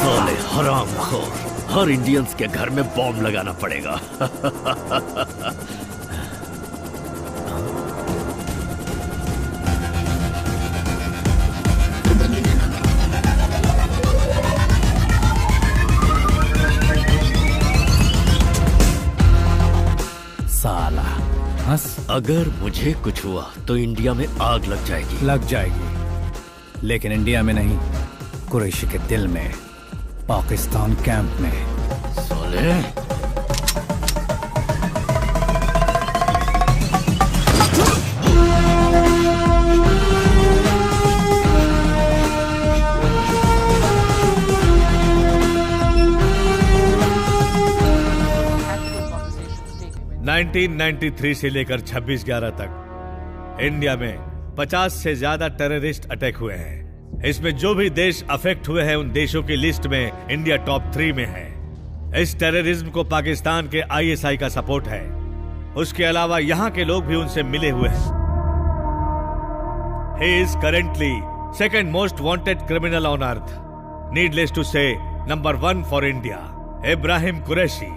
साले हरामखोर, हर इंडियंस के घर में बॉम्ब लगाना पड़ेगा। साला हंस। अगर मुझे कुछ हुआ तो इंडिया में आग लग जाएगी। लग जाएगी, लेकिन इंडिया में नहीं, कुरैशी के दिल में, पाकिस्तान कैंप में। साले 1993 से लेकर 26/11 तक इंडिया में 50 से ज्यादा टेररिस्ट अटैक हुए हैं। इसमें जो भी देश अफेक्ट हुए हैं उन देशों की लिस्ट में इंडिया टॉप 3 में है। इस टेररिज्म को पाकिस्तान के ISI का सपोर्ट है। उसके अलावा यहाँ के लोग भी उनसे मिले हुए हैं। He is currently second most wanted criminal on earth. Needless to say, number 1 for India, Ibrahim Qureshi.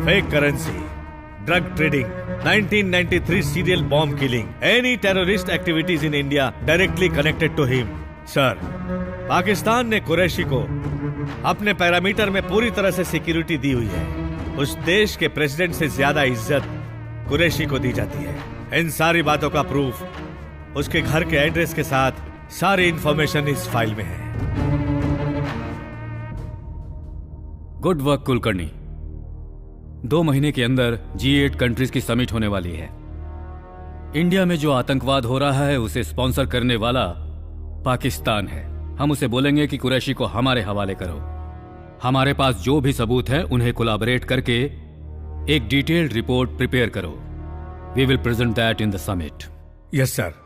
Fake currency, drug trading, 1993 serial bomb killing, any terrorist activities in India directly connected to him. Sir, Pakistan ने कुरैशी को अपने parameter में पूरी तरह से security दी हुई है। उस देश के प्रेसिडेंट से ज्यादा इज्जत कुरैशी को दी जाती है। इन सारी बातों का प्रूफ उसके घर के एड्रेस के साथ सारी इंफॉर्मेशन इस फाइल में है। Good work Kulkarni. 2 महीने के अंदर G8 कंट्रीज की समिट होने वाली है। इंडिया में जो आतंकवाद हो रहा है उसे स्पॉन्सर करने वाला पाकिस्तान है। हम उसे बोलेंगे कि कुरैशी को हमारे हवाले करो। हमारे पास जो भी सबूत है उन्हें कोलैबोरेट करके एक डिटेल्ड रिपोर्ट प्रिपेयर करो। We will present that in the summit. Yes sir.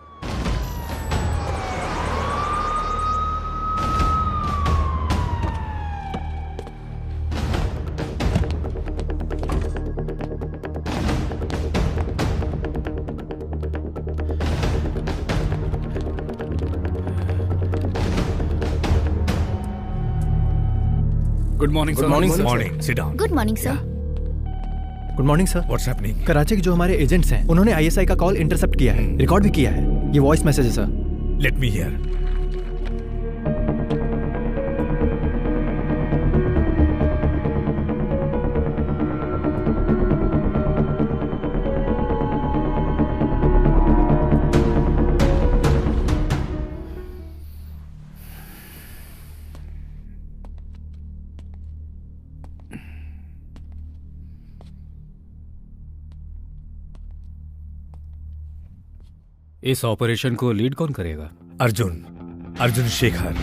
Good morning sir. Morning. Sit down. Good morning sir. Good morning sir. What's happening? Karachi के जो हमारे एजेंट्स हैं उन्होंने ISI का कॉल इंटरसेप्ट किया है, रिकॉर्ड भी किया है। ये वॉइस मैसेज है सर। Let me hear. इस ऑपरेशन को लीड कौन करेगा? Arjun Shekhar,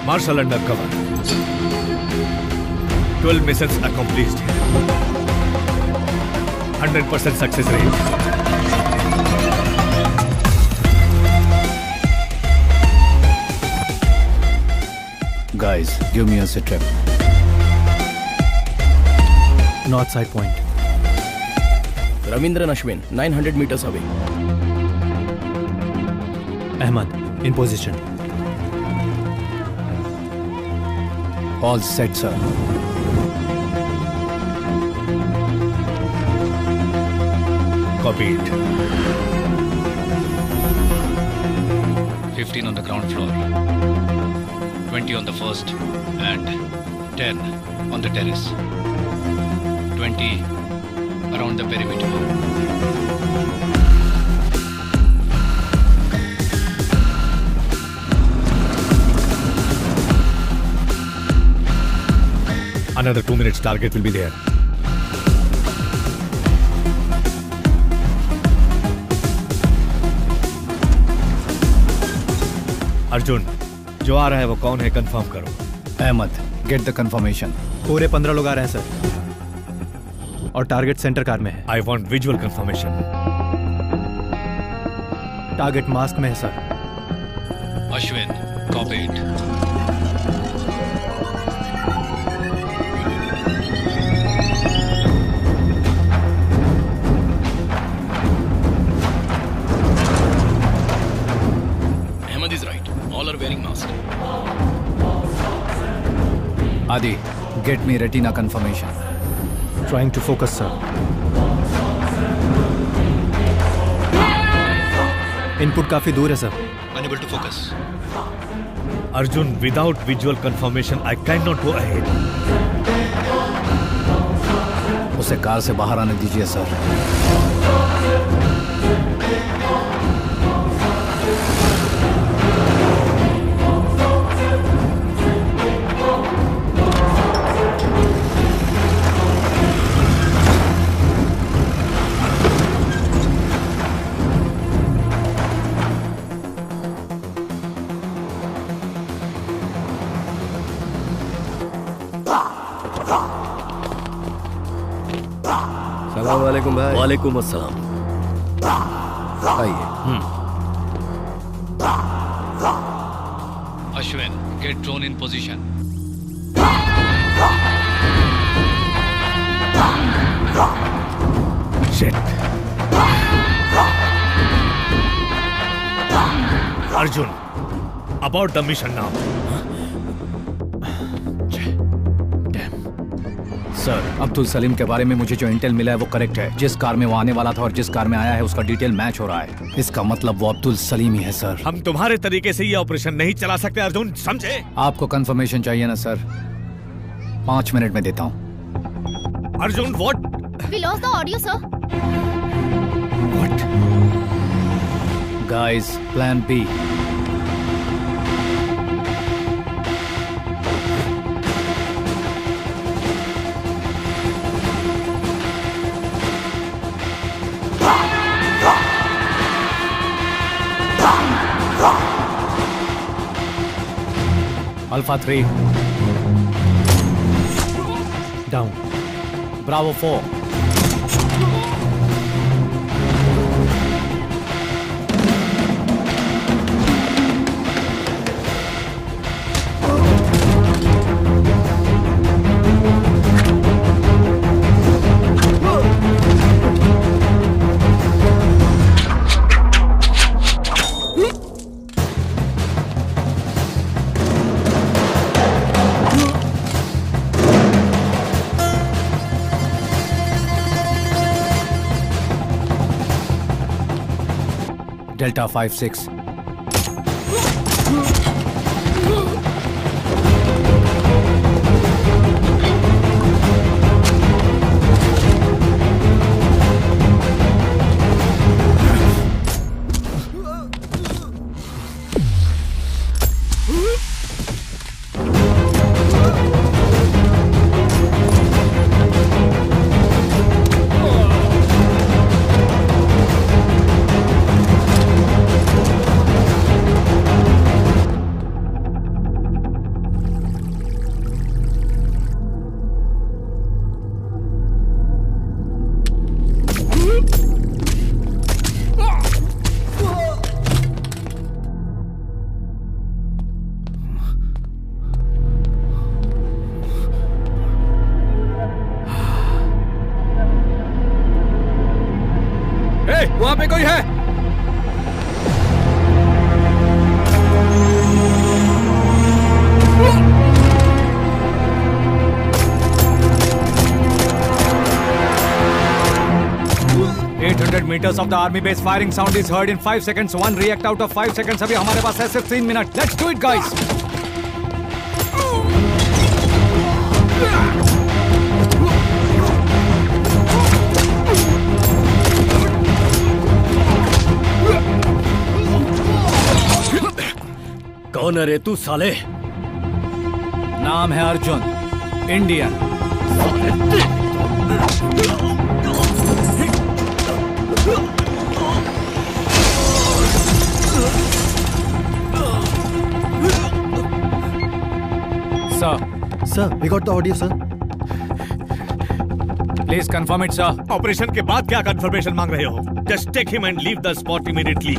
marshal under cover. 12 missions accomplished है। 100% success rate. Guys, give me a sit rep. North side point. Ravindran Ashwin, 900 meters away. Ahmad, in position. All set, sir. Copy it. 15 on the ground floor, 20 on the first, and 10 on the terrace. 20 around the perimeter. Another 2 minutes, target will be there. Arjun, जो आ रहा है वो कौन है, confirm करो। Ahmed, get the confirmation. पूरे 15 लोग आ रहे हैं सर, और टारगेट सेंटर कार में है। I want visual confirmation. Target mask में है sir. Ashwin, copy it. Ahmed is right. All are wearing masks. Adi, get me retina confirmation. Trying to focus sir. Input काफी दूर है sir. Unable to focus. Arjun, without visual confirmation I can not go ahead. उसे car से बाहर आने दीजिए sir. सलाम वालेकुम भाई। वालेकुम अस्सलाम। आइए। Ashwin, get drone in position. Shit. Arjun, about the mission now. Sir, Abdul Salim के बारे में मुझे जो इंटेल मिला है वो करेक्ट है। जिस कार में वो आने वाला था और जिस कार में आया है उसका डिटेल मैच हो रहा है। इसका मतलब वो अब्दुल सलीम ही है सर। हम तुम्हारे तरीके से ये ऑपरेशन नहीं चला सकते अर्जुन, समझे? आपको कंफर्मेशन चाहिए ना सर? 5 मिनट में देता हूँ। Arjun, what? We lost the audio, sir. What? Guys, plan B. Alpha 3 down. Bravo 4 Delta 5-6 वहां पे कोई है? 800 meters of the army base. Firing sound is heard in 5 seconds. One react out of 5 seconds. अभी हमारे पास है सिर्फ 3 minute. Let's do it, guys. कौन है रे तू साले? नाम है Arjun, Indian. Sir, we got the audio, sir. Please confirm it, sir. Operation के बाद क्या कंफर्मेशन मांग रहे हो? Just take him and leave the spot immediately.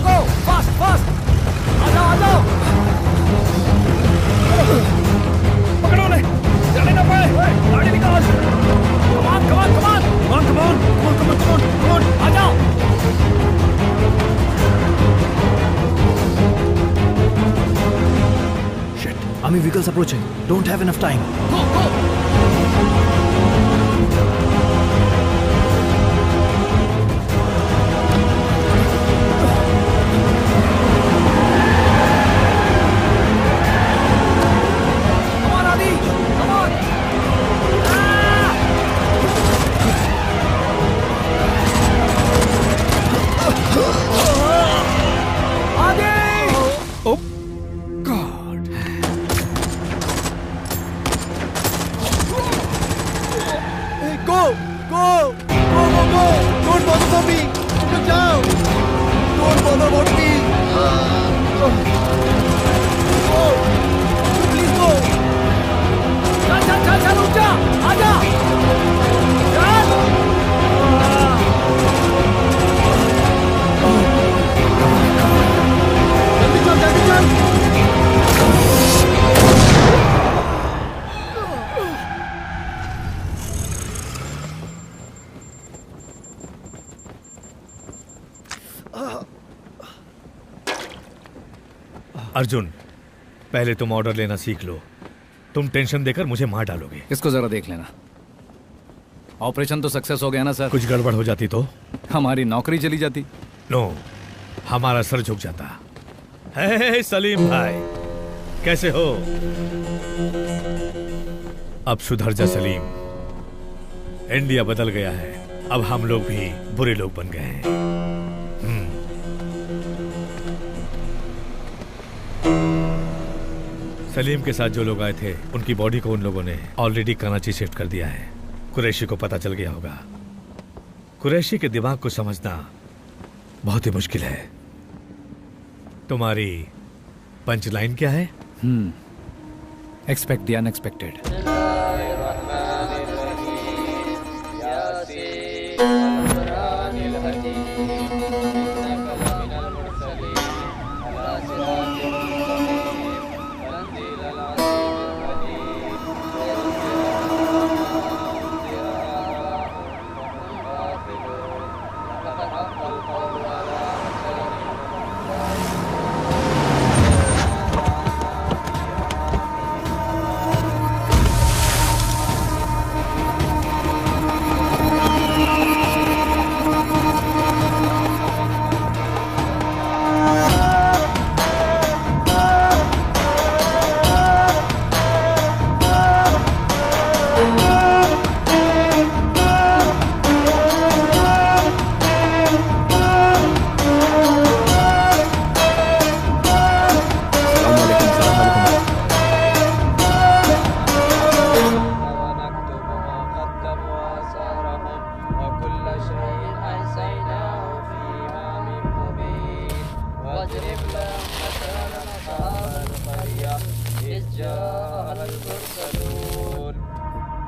Go! Fast! आ जाओ! पकड़ो ले! जाने ना पाए! गाड़ी निकाल! Come on! आ जाओ! Shit. Army vehicles approaching. Don't have enough time. Go! Don't bother for me. Look down. Don't bother about me. Go. Please go. चल रुक जा. आजा. जल्दी चल. अर्जुन, पहले तुम ऑर्डर लेना सीख लो. तुम टेंशन देकर मुझे मार डालोगे. इसको जरा देख लेना. ऑपरेशन तो सक्सेस हो गया ना सर? कुछ गड़बड़ हो जाती तो हमारी नौकरी चली जाती. नो, हमारा सर झुक जाता. हे सलीम भाई, कैसे हो? अब सुधर जा सलीम. इंडिया बदल गया है. अब हम लोग भी बुरे लोग बन गए हैं. सलीम के साथ जो लोग आए थे उनकी बॉडी को उन लोगों ने ऑलरेडी कराची शिफ्ट कर दिया है. कुरैशी को पता चल गया होगा. कुरैशी के दिमाग को समझना बहुत ही मुश्किल है. तुम्हारी पंच लाइन क्या है? Expect the unexpected.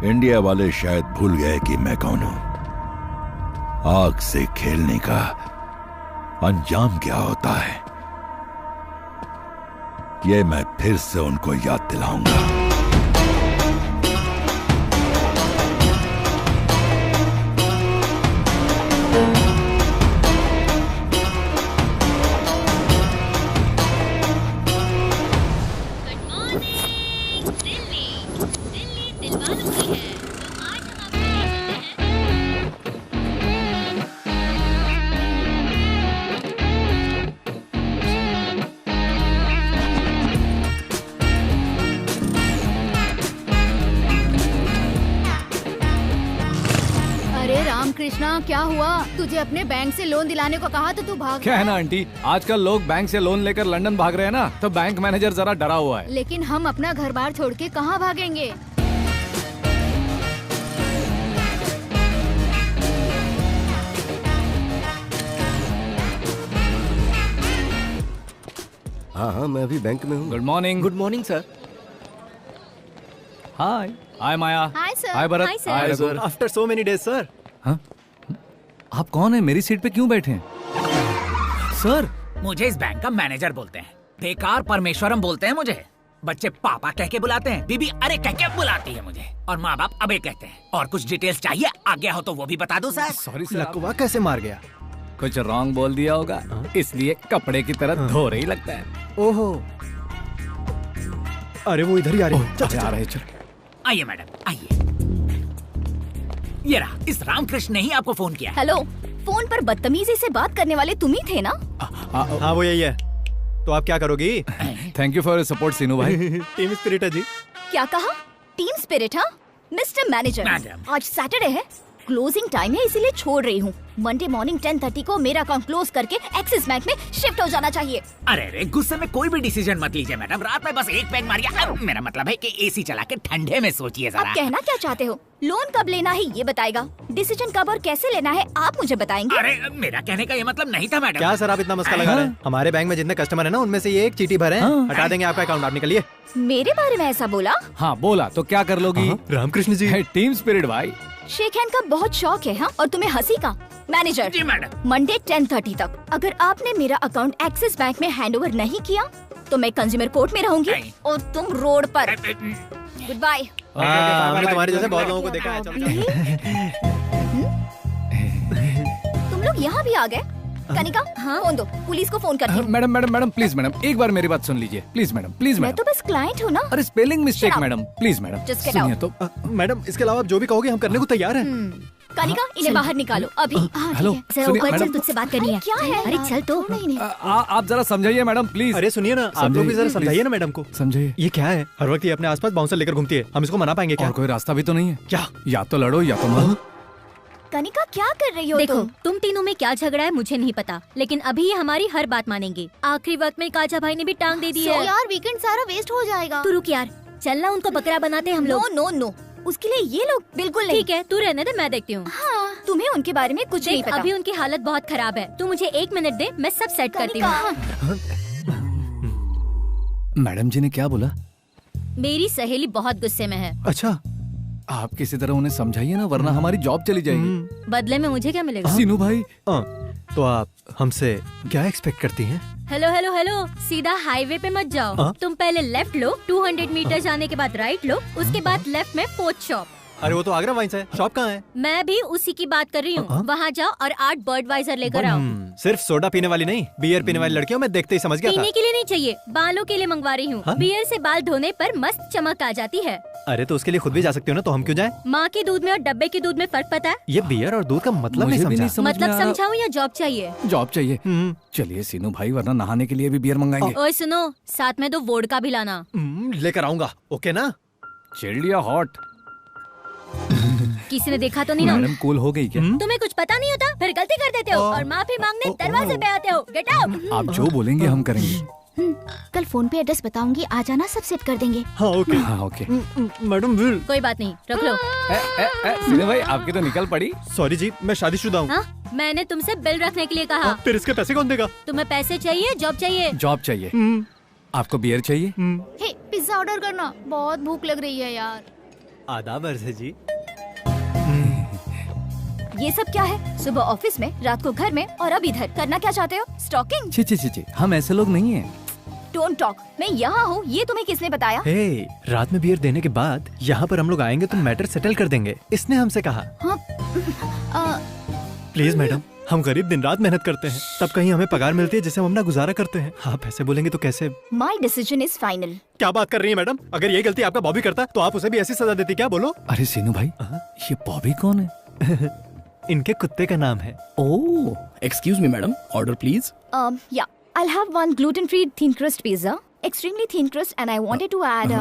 इंडिया वाले शायद भूल गए कि मैं कौन हूं. आग से खेलने का अंजाम क्या होता है, ये मैं फिर से उनको याद दिलाऊंगा. कृष्णा क्या हुआ? तुझे अपने बैंक से लोन दिलाने को कहा तो तू भाग क्या गया। है ना आंटी, आजकल लोग बैंक से लोन लेकर लंदन भाग रहे हैं ना, तो बैंक मैनेजर जरा डरा हुआ है। लेकिन हम अपना घर बार छोड़ के कहाँ भागेंगे? हाँ हाँ, मैं अभी बैंक में हूँ। Good morning. Good morning sir. Hi hi Maya. Hi sir. Hi Bharat. Hi sir. Hi Raghu. After so many days sir. हाँ? आप कौन है? मेरी सीट पे क्यों बैठे हैं? सर मुझे इस बैंक का मैनेजर बोलते हैं, बेकार परमेश्वरम बोलते हैं मुझे। बच्चे पापा कह के बुलाते हैं, बीबी अरे कह के बुलाती है मुझे, और माँ बाप अबे कहते हैं। और कुछ डिटेल्स चाहिए आगे हो तो वो भी बता दूं सर? सॉरी सर, लकवा कैसे मार गया? कुछ रॉन्ग बोल दिया होगा, इसलिए कपड़े की तरह धो रही लगता है। ओहो, अरे वो इधर ही आ रही है। चल, चल, आ रहे चल। आइए मैडम आइए। ये रहा, इस रामकृष्ण ने ही आपको फोन किया है। हेलो, फोन पर बदतमीजी से बात करने वाले तुम ही थे ना? हाँ वो यही है। तो आप क्या करोगी? थैंक यू फॉर सपोर्ट सीनू भाई। टीम स्पिरिट है जी। क्या कहा? Team spirit? हाँ मिस्टर मैनेजर, मैडम। आज सैटरडे है, क्लोजिंग टाइम है, इसीलिए छोड़ रही हूँ। मंडे मॉर्निंग 10:30 को मेरा अकाउंट क्लोज करके एक्सिस बैंक में शिफ्ट हो जाना चाहिए। अरे गुस्से में कोई भी डिसीजन मत लीजिए मैडम, रात में बस एक पैग मारिए। अब मेरा मतलब है कि एसी चला के ठंडे में सोचिए अब जरा। कहना क्या चाहते हो? लोन कब लेना है ये बताएगा, डिसीजन कब और कैसे लेना है आप मुझे बताएंगे। अरे मेरा कहने का ये मतलब नहीं था मैडम। क्या सर आप इतना मस्का लगा रहे हैं? हमारे बैंक में जितने कस्टमर है ना, उनमें से ये एक चीटी भरे हैं। हटा देंगे आपका अकाउंट, आप निकलिए। मेरे बारे में ऐसा बोला? हाँ बोला तो क्या कर लोगी? रामकृष्ण जी। टीम स्पिरिट भाई। शेक हैंड का बहुत शौक है हाँ? और तुम्हें हंसी का? मैनेजर जी मैडम। मंडे 10:30 तक अगर आपने मेरा अकाउंट एक्सिस बैंक में हैंडओवर नहीं किया तो मैं कंज्यूमर कोर्ट में रहूंगी और तुम रोड पर। Goodbye. हमने तुम्हारे जैसे बहुत लोगों को देखा है। चलो, तुम लोग यहाँ भी आ गए? कनिका फोन दो, पुलिस को फोन करती हूँ। Madam madam madam please madam, एक बार मेरी बात सुन लीजिए प्लीज मैडम, प्लीज मैं मैडम। तो बस क्लाइंट हूँ ना। अरे spelling mistake Shut up. Madam, please madam Just get सुनिए out. तो। मैडम इसके अलावा आप जो भी कहोगे हम करने को तैयार हैं। कनिका इन्हें बाहर निकालो अभी। हेलो जरा सुनिए ऊपर चल, मैडम, तुझसे बात करनी है। क्या है? अरे चल तो। आप जरा समझाइए मैडम प्लीज। अरे सुनिए ना, आप लोग भी जरा समझाइए ना मैडम को। समझाइए। ये क्या है? हर वक्त ये अपने आसपास बाउंसर लेकर घूमती है, हम इसको मना पाएंगे क्या? और कोई रास्ता भी तो नहीं है क्या? या तो लड़ो या तो मरो। कनिका क्या कर रही हो देखो तुम तीनों में क्या झगड़ा है मुझे नहीं पता, लेकिन अभी ये हमारी हर बात मानेंगे। आखिरी वक्त में काजा भाई ने भी टांग दे दी है। यार वीकेंड सारा वेस्ट हो जाएगा। तू रुक यार, चलना उनको बकरा बनाते हैं हम लोग। नो नो नो, उसके लिए ये लोग बिल्कुल नहीं। ठीक है तू रहने दे, मैं देखती हूँ। हाँ, तुम्हें उनके बारे में कुछ नहीं देख पता। अभी उनकी हालत बहुत खराब है, तू मुझे 1 मिनट दे, मैं सब सेट करती हूँ। मैडम जी ने क्या बोला? मेरी सहेली बहुत गुस्से में है। अच्छा, आप किसी तरह उन्हें समझाइए ना, वरना हमारी जॉब चली जाएगी। बदले में मुझे क्या मिलेगा? सीनू भाई तो आप हमसे क्या एक्सपेक्ट करती हैं? हेलो हेलो हेलो, सीधा हाईवे पे मत जाओ। तुम पहले लेफ्ट लो, 200 मीटर जाने के बाद राइट लो, उसके बाद लेफ्ट में फोर्थ शॉप। अरे वो तो आगरा वाइन्स है, शॉप कहाँ है? मैं भी उसी की बात कर रही हूँ। वहाँ जाओ और 8 बर्डवाइजर लेकर आओ। सिर्फ सोडा पीने वाली नहीं, बियर पीने वाली लड़कियों मैं देखते ही समझ गया था। पीने के लिए नहीं चाहिए, बालों के लिए मंगवा रही हूँ। बियर से बाल धोने पर मस्त चमक आ जाती है। अरे तो उसके लिए खुद भी जा सकते हो ना, तो हम क्यों जाएं? माँ के दूध में और डब्बे के दूध में फर्क पता है? ये बियर और दूध का मतलब मुझे नहीं भी नहीं समझा। समझ में मतलब आ रहा। समझाऊं या जॉब चाहिए? जॉब चाहिए। चलिए सीनू भाई, वरना नहाने के लिए भी बियर मंगाएंगे। ओए सुनो, साथ में 2 वोडका भी लाना। लेकर आऊंगा, ओके ना? चिल्ड या हॉट? किसी ने देखा तो नहीं ना? मैडम कूल हो गई क्या? तुम्हें कुछ पता नहीं होता, फिर गलती कर देते हो और माफी मांगने दरवाजे पे आते हो। Get out. आप जो बोलेंगे हम करेंगे। कल फोन पे एड्रेस बताऊंगी, आ जाना, सब सेट कर देंगे। हाँ ओके। हाँ ओके। Madam will. कोई बात नहीं, रख लो। सीनू भाई आपकी तो निकल पड़ी। सॉरी जी, मैं शादीशुदा हूँ। हाँ, मैंने तुमसे बिल रखने के लिए कहा। फिर इसके पैसे कौन देगा? तुम्हें पैसे चाहिए, जॉब चाहिए? जॉब चाहिए। आपको बियर चाहिए? हे, पिज्जा ऑर्डर करना, बहुत भूख लग रही है यार। आदाब अर्ज है जी। ये सब क्या है? सुबह ऑफिस में, रात को घर में और अब इधर। करना क्या चाहते हो? स्टॉकिंग? छी छी छी छी, हम ऐसे लोग नहीं हैं। Don't talk. मैं यहाँ हूँ, ये तुम्हें किसने बताया? हे, रात में बियर देने के बाद यहाँ पर हम लोग आएंगे तो मैटर सेटल कर देंगे, इसने हमसे कहा। हाँ, प्लीज मैडम, हम गरीब दिन रात मेहनत करते हैं, तब कहीं हमें पगार मिलती है जिससे हम अपना गुजारा करते हैं। आप ऐसे बोलेंगे तो कैसे? My decision is final. क्या बात कर रही है मैडम? अगर ये गलती आपका बॉबी करता तो आप उसे भी ऐसी सजा देती क्या? बोलो। अरे सीनू भाई, ये बॉबी कौन है? इनके कुत्ते का नाम है। Oh, excuse me madam, order please. Yeah, I'll have one gluten-free thin crust pizza, extremely thin crust, and I wanted to add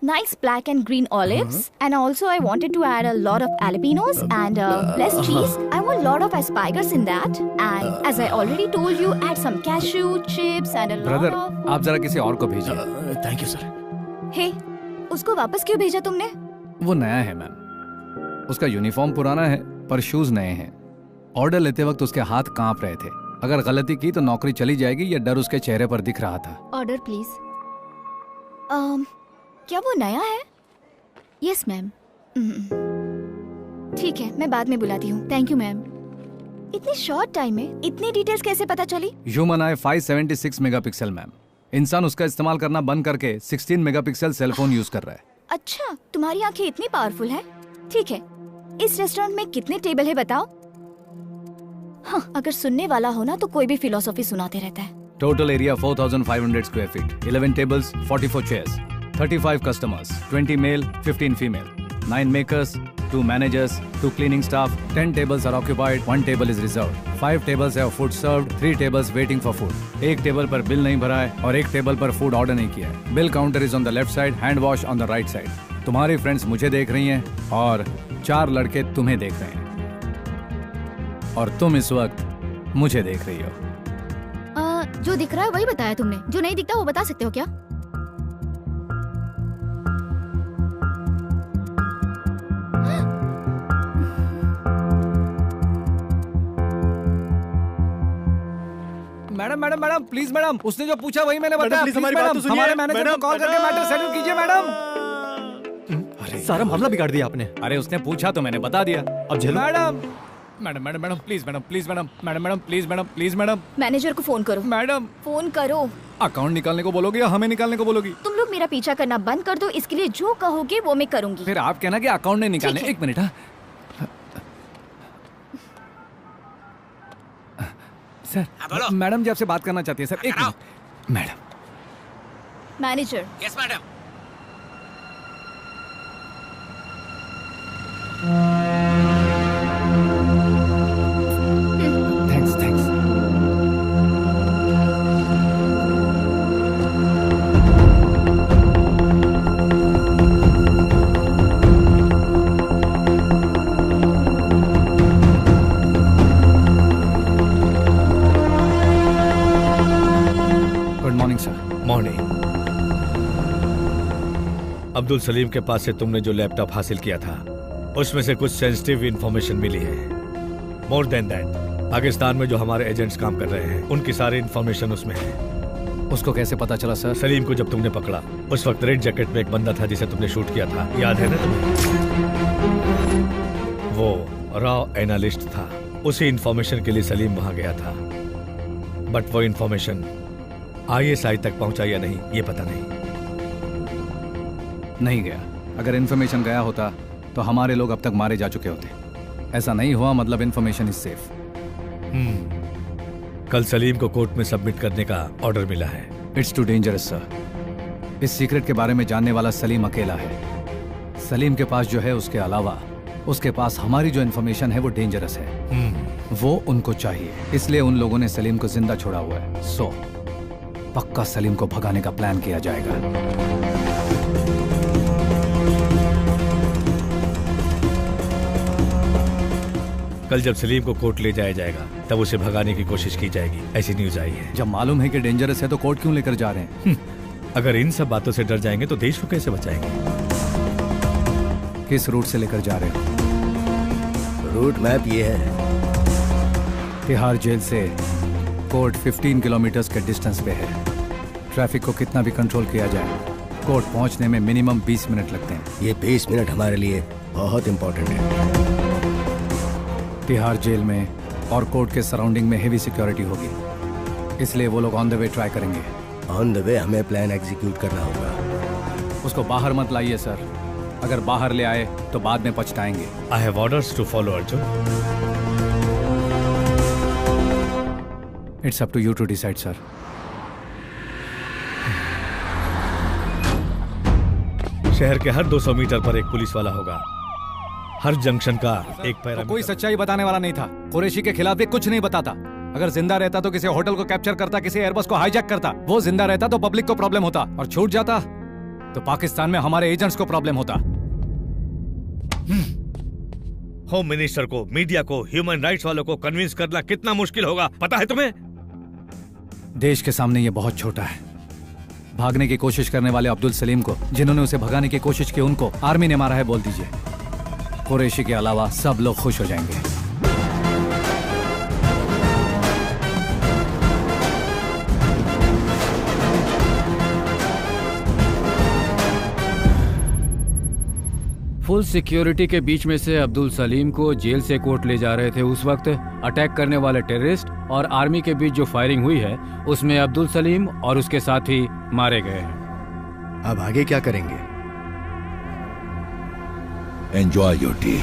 nice black and green olives, and also I wanted to add a lot of jalapenos and less cheese. I want a lot of asparagus in that, and as I already told you, add some cashew chips and a lot brother, of. आप जरा किसी और को भेजिए। Thank you sir. Hey, उसको वापस क्यों भेजा तुमने? वो नया है मैम, उसका यूनिफॉर्म पुराना है पर शूज नए हैं। ऑर्डर लेते वक्त उसके हाथ कांप रहे थे। अगर गलती की तो नौकरी चली जाएगी, ये डर उसके चेहरे पर दिख रहा था। Order please. क्या वो नया है? Yes ma'am. ठीक है, मैं बाद में बुलाती हूँ। Thank you ma'am. इतनी शॉर्ट टाइम में इतनी डिटेल्स कैसे पता चली? ह्यूमन आई 576 मेगापिक्सल मैम। इंसान उसका इस्तेमाल करना बंद करके 16 मेगापिक्सल सेलफोन यूज कर रहा है। अच्छा, तुम्हारी आंखें इतनी पावरफुल है। ठीक है, इस रेस्टोरेंट में कितने टेबल है बताओ? हाँ, अगर सुनने वाला हो ना तो कोई भी फिलोसॉफी सुनाते रहता है। Total area 4500 square feet, 11 tables, 44 chairs, 35 customers, 20 male, 15 female, 9 makers, 2 managers, 2 cleaning staff, 10 tables are occupied, 1 table is reserved, 5 tables have food served, 3 tables waiting for food. एक टेबल पर बिल नहीं भरा है और एक टेबल पर फूड ऑर्डर नहीं किया है। Bill counter is on the left side, hand wash on the right side. तुम्हारी फ्रेंड्स मुझे देख रही हैं और 4 लड़के तुम्हें देख रहे हैं और तुम इस वक्त मुझे देख रही हो। जो दिख रहा है वही बताया तुमने, जो नहीं दिखता वो बता सकते हो क्या? Madam madam madam please madam, उसने जो पूछा वही मैंने बताया। प्लीज हमारी बात तो सुनिए। हमारे मैनेजर को कॉल करके मैटर सेटल कीजिए मैडम। अरे सारा मामला बिगाड़ दिया आपने। अरे उसने पूछा तो मैंने बता दिया। अब झेलो। Madam madam madam madam please madam, please madam, madam madam please madam, please madam. Manager को फोन करो। मैडम फोन करो। अकाउंट निकालने को बोलोगी या हमें निकालने को बोलोगी? तुम लोग मेरा पीछा करना बंद कर दो, इसके लिए जो कहोगे वो मैं करूंगी। फिर आप कहना कि अकाउंट नहीं निकालने। एक मिनट। हाँ सर, मैडम जी आपसे बात करना चाहती है सर। एक minute madam. Manager. Yes madam. Thanks thanks. Good morning sir. Morning. Abdul Salim के पास से तुमने जो लैपटॉप हासिल किया था उसमें से कुछ सेंसिटिव इंफॉर्मेशन मिली है। मोर देन दैट, पाकिस्तान में जो हमारे एजेंट्स काम कर रहे हैं उनकी सारी इंफॉर्मेशन उसमें है। उसको कैसे पता चला सर? सलीम को जब तुमने पकड़ा उस वक्त रेड जैकेट में एक बंदा था जिसे तुमने शूट किया था, याद है ना तुम्हें? वो रॉ एनालिस्ट था। उसी इंफॉर्मेशन के लिए सलीम वहां गया था, बट वो इंफॉर्मेशन ISI तक पहुंचा या नहीं ये पता नहीं गया। अगर इन्फॉर्मेशन गया होता तो हमारे लोग अब तक मारे जा चुके होते। ऐसा नहीं हुआ, मतलब इन्फॉर्मेशन इज सेफ। कल सलीम को कोर्ट में सबमिट करने का ऑर्डर मिला है। It's too dangerous sir. इस सीक्रेट के बारे में जानने वाला सलीम अकेला है। सलीम के पास जो है उसके अलावा उसके पास हमारी जो इन्फॉर्मेशन है वो डेंजरस है। वो उनको चाहिए, इसलिए उन लोगों ने सलीम को जिंदा छोड़ा हुआ है। सो पक्का सलीम को भगाने का प्लान किया जाएगा। कल जब सलीम को कोर्ट ले जाया जाएगा तब उसे भगाने की कोशिश की जाएगी, ऐसी न्यूज आई है। जब मालूम है कि डेंजरस है तो कोर्ट क्यों लेकर जा रहे हैं? अगर इन सब बातों से डर जाएंगे तो देश को कैसे बचाएंगे? किस रूट से लेकर जा रहे हो? रूट मैप ये है। तिहाड़ जेल से कोर्ट 15 किलोमीटर के डिस्टेंस पे है। ट्रैफिक को कितना भी कंट्रोल किया जाए, कोर्ट पहुंचने में मिनिमम 20 मिनट लगते हैं। ये 20 मिनट हमारे लिए बहुत इंपॉर्टेंट है। तिहाड़ जेल में और कोर्ट के सराउंडिंग में हेवी सिक्योरिटी होगी, इसलिए वो लोग ऑन द वे ट्राई करेंगे। ऑन द वे हमें प्लान एग्जीक्यूट करना होगा। उसको बाहर मत लाइए सर, अगर बाहर ले आए तो बाद में पछताएंगे। I have orders to follow Arjun. It's up to you to decide sir. शहर के हर 200 मीटर पर एक पुलिस वाला होगा। हर जंक्शन का एक पैरामीटर। कोई सच्चाई बताने वाला नहीं था। कुरैशी के खिलाफ भी कुछ नहीं बताता। अगर जिंदा रहता तो किसी होटल को कैप्चर करता, किसी एयरबस को हाईजैक करता। वो जिंदा रहता तो पब्लिक को प्रॉब्लम होता, और छूट जाता तो पाकिस्तान में हमारे एजेंट्स को प्रॉब्लम होता। होम मिनिस्टर को, मीडिया को, ह्यूमन राइट्स वालों को कन्विंस करना कितना मुश्किल होगा पता है तुम्हें? देश के सामने ये बहुत छोटा है। भागने की कोशिश करने वाले अब्दुल सलीम को, जिन्होंने उसे भगाने की कोशिश की, उनको आर्मी ने मारा है बोल दीजिए। कुरैशी के अलावा सब लोग खुश हो जाएंगे। फुल सिक्योरिटी के बीच में से अब्दुल सलीम को जेल से कोर्ट ले जा रहे थे। उस वक्त अटैक करने वाले टेररिस्ट और आर्मी के बीच जो फायरिंग हुई है उसमें अब्दुल सलीम और उसके साथी मारे गए हैं। अब आगे क्या करेंगे? Enjoy your T.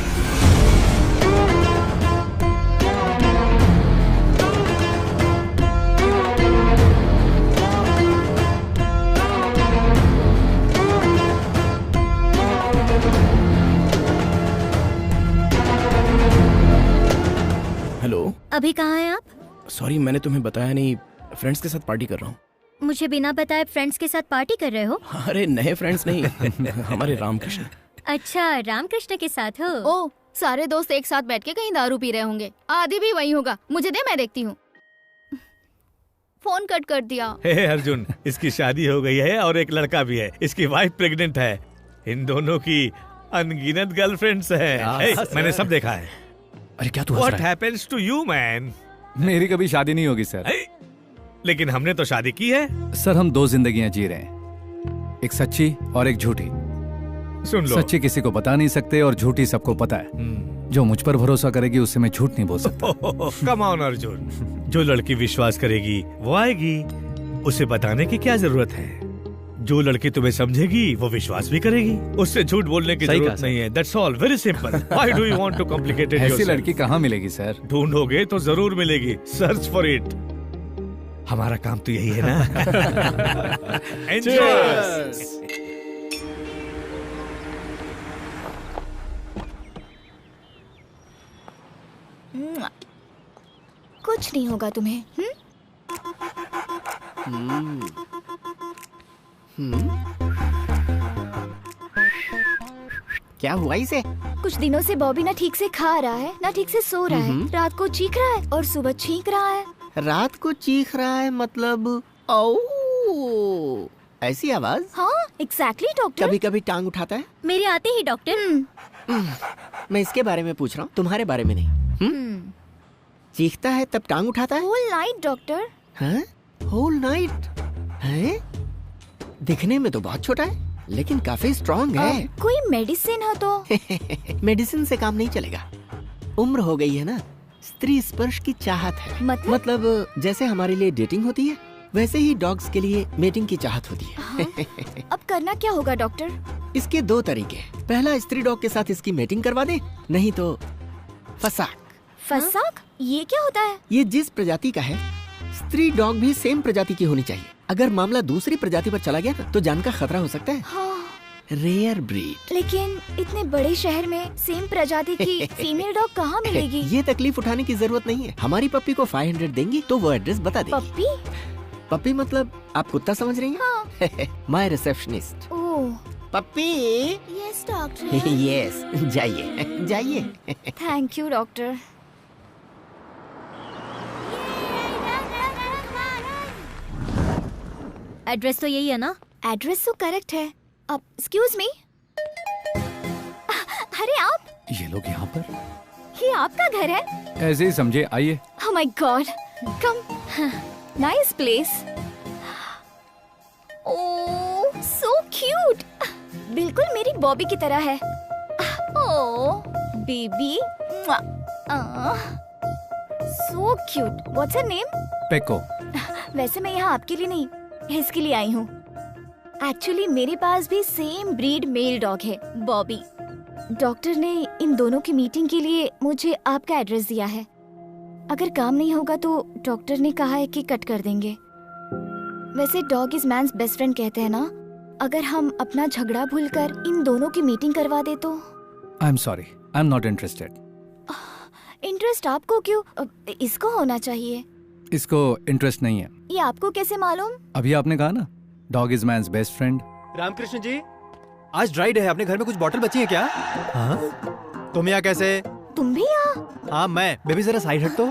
हेलो, अभी कहाँ हैं आप? सॉरी मैंने तुम्हें बताया नहीं, फ्रेंड्स के साथ पार्टी कर रहा हूँ। मुझे बिना बताए फ्रेंड्स के साथ पार्टी कर रहे हो? अरे नए फ्रेंड्स नहीं हमारे रामकृष्ण। अच्छा, रामकृष्ण के साथ हो? ओ, सारे दोस्त एक साथ बैठ के कहीं दारू पी रहे होंगे। आदि भी वही होगा। मुझे दे, मैं देखती हूँ। फोन कट कर दिया। हे अर्जुन, इसकी शादी हो गई है और एक लड़का भी है। इसकी वाइफ प्रेग्नेंट है। इन दोनों की अनगिनत गर्लफ्रेंड्स हैं। मैंने सब देखा है। अरे क्या तू What happens to you, man? मेरी कभी शादी नहीं होगी सर। लेकिन हमने तो शादी की है। सर, हम दो जिंदगियां जी रहे हैं, एक सच्ची और एक झूठी। सुन लो, सच्ची किसी को बता नहीं सकते और झूठी सबको पता है। जो मुझ पर भरोसा करेगी उससे मैं झूठ नहीं बोल सकता। कम ऑन अर्जुन, जो लड़की विश्वास करेगी वो आएगी। उसे बताने की क्या जरूरत है? जो लड़की तुम्हें समझेगी वो विश्वास भी करेगी। उससे झूठ बोलने की जरूरत नहीं है। That's all, very simple. Why do you want to complicate it ऐसी yourself? लड़की कहाँ मिलेगी सर? ढूंढोगे तो जरूर मिलेगी। Search for it. हमारा काम तो यही है ना। Enjoy. कुछ नहीं होगा तुम्हें। क्या हुआ इसे? कुछ दिनों से बॉबी ना ठीक से खा रहा है, ना ठीक से सो रहा है। रात को चीख रहा है और सुबह छींक रहा है। रात को चीख रहा है मतलब ओ ऐसी आवाज? हाँ, एग्जैक्टली डॉक्टर। कभी कभी टांग उठाता है। मेरे आते ही डॉक्टर। मैं इसके बारे में पूछ रहा हूँ, तुम्हारे बारे में नहीं। चीखता है तब टांग उठाता है? Whole night doctor. हाँ? होल नाइट है? दिखने में तो बहुत छोटा है लेकिन काफी स्ट्रॉन्ग है। कोई मेडिसिन हो तो? मेडिसिन से काम नहीं चलेगा। उम्र हो गई है ना, स्त्री स्पर्श की चाहत है। मतलब जैसे हमारे लिए डेटिंग होती है वैसे ही डॉग्स के लिए मेटिंग की चाहत होती है। हाँ? अब करना क्या होगा डॉक्टर? इसके दो तरीके। पहला, स्त्री डॉग के साथ इसकी मेटिंग करवा दे, नहीं तो फसाक। फसाक? ये क्या होता है? ये जिस प्रजाति का है, स्त्री डॉग भी सेम प्रजाति की होनी चाहिए। अगर मामला दूसरी प्रजाति पर चला गया ना, तो जान का खतरा हो सकता है। हाँ। Rare breed. लेकिन इतने बड़े शहर में सेम प्रजाति की फीमेल डॉग कहाँ मिलेगी? ये तकलीफ उठाने की जरूरत नहीं है। हमारी पप्पी को 500 देंगी तो वो एड्रेस बता देगी। पप्पी? पप्पी मतलब आप कुत्ता समझ रही हैं? हाँ। My receptionist. Oh, puppy. Yes doctor. Yes, जाइए जाइए। Thank you doctor. एड्रेस तो यही है ना? एड्रेस तो करेक्ट है। अब एक्सक्यूज मी, अरे आप? ये लोग यहाँ पर? ये आपका घर है? ऐसे ही समझे, आइए। Oh my God, come, nice place. Oh, so cute. बिल्कुल मेरी बॉबी की तरह है। Oh, baby. So cute. What's her name? Phaco. वैसे मैं यहाँ आपके लिए नहीं, इसके लिए आई हूँ। एक्चुअली मेरे पास भी सेम ब्रीड मेल डॉग है, बॉबी। डॉक्टर ने इन दोनों की मीटिंग के लिए मुझे आपका एड्रेस दिया है। अगर काम नहीं होगा तो डॉक्टर ने कहा है कि कट कर देंगे। वैसे dog is man's best friend कहते हैं ना। अगर हम अपना झगड़ा भूलकर इन दोनों की मीटिंग करवा दे तो? I am sorry, I am not interested. Interest आपको क्यों? इसको होना चाहिए। इसको इंटरेस्ट नहीं है। ये आपको कैसे मालूम? अभी आपने कहा ना, dog is man's best friend. Ramakrishna ji, आज ड्राई डे है, अपने घर में कुछ बॉटल बची है क्या? हाँ? तुम यहाँ कैसे? तुम भी यहाँ? हाँ मैं। बेबी जरा साइड हट तो।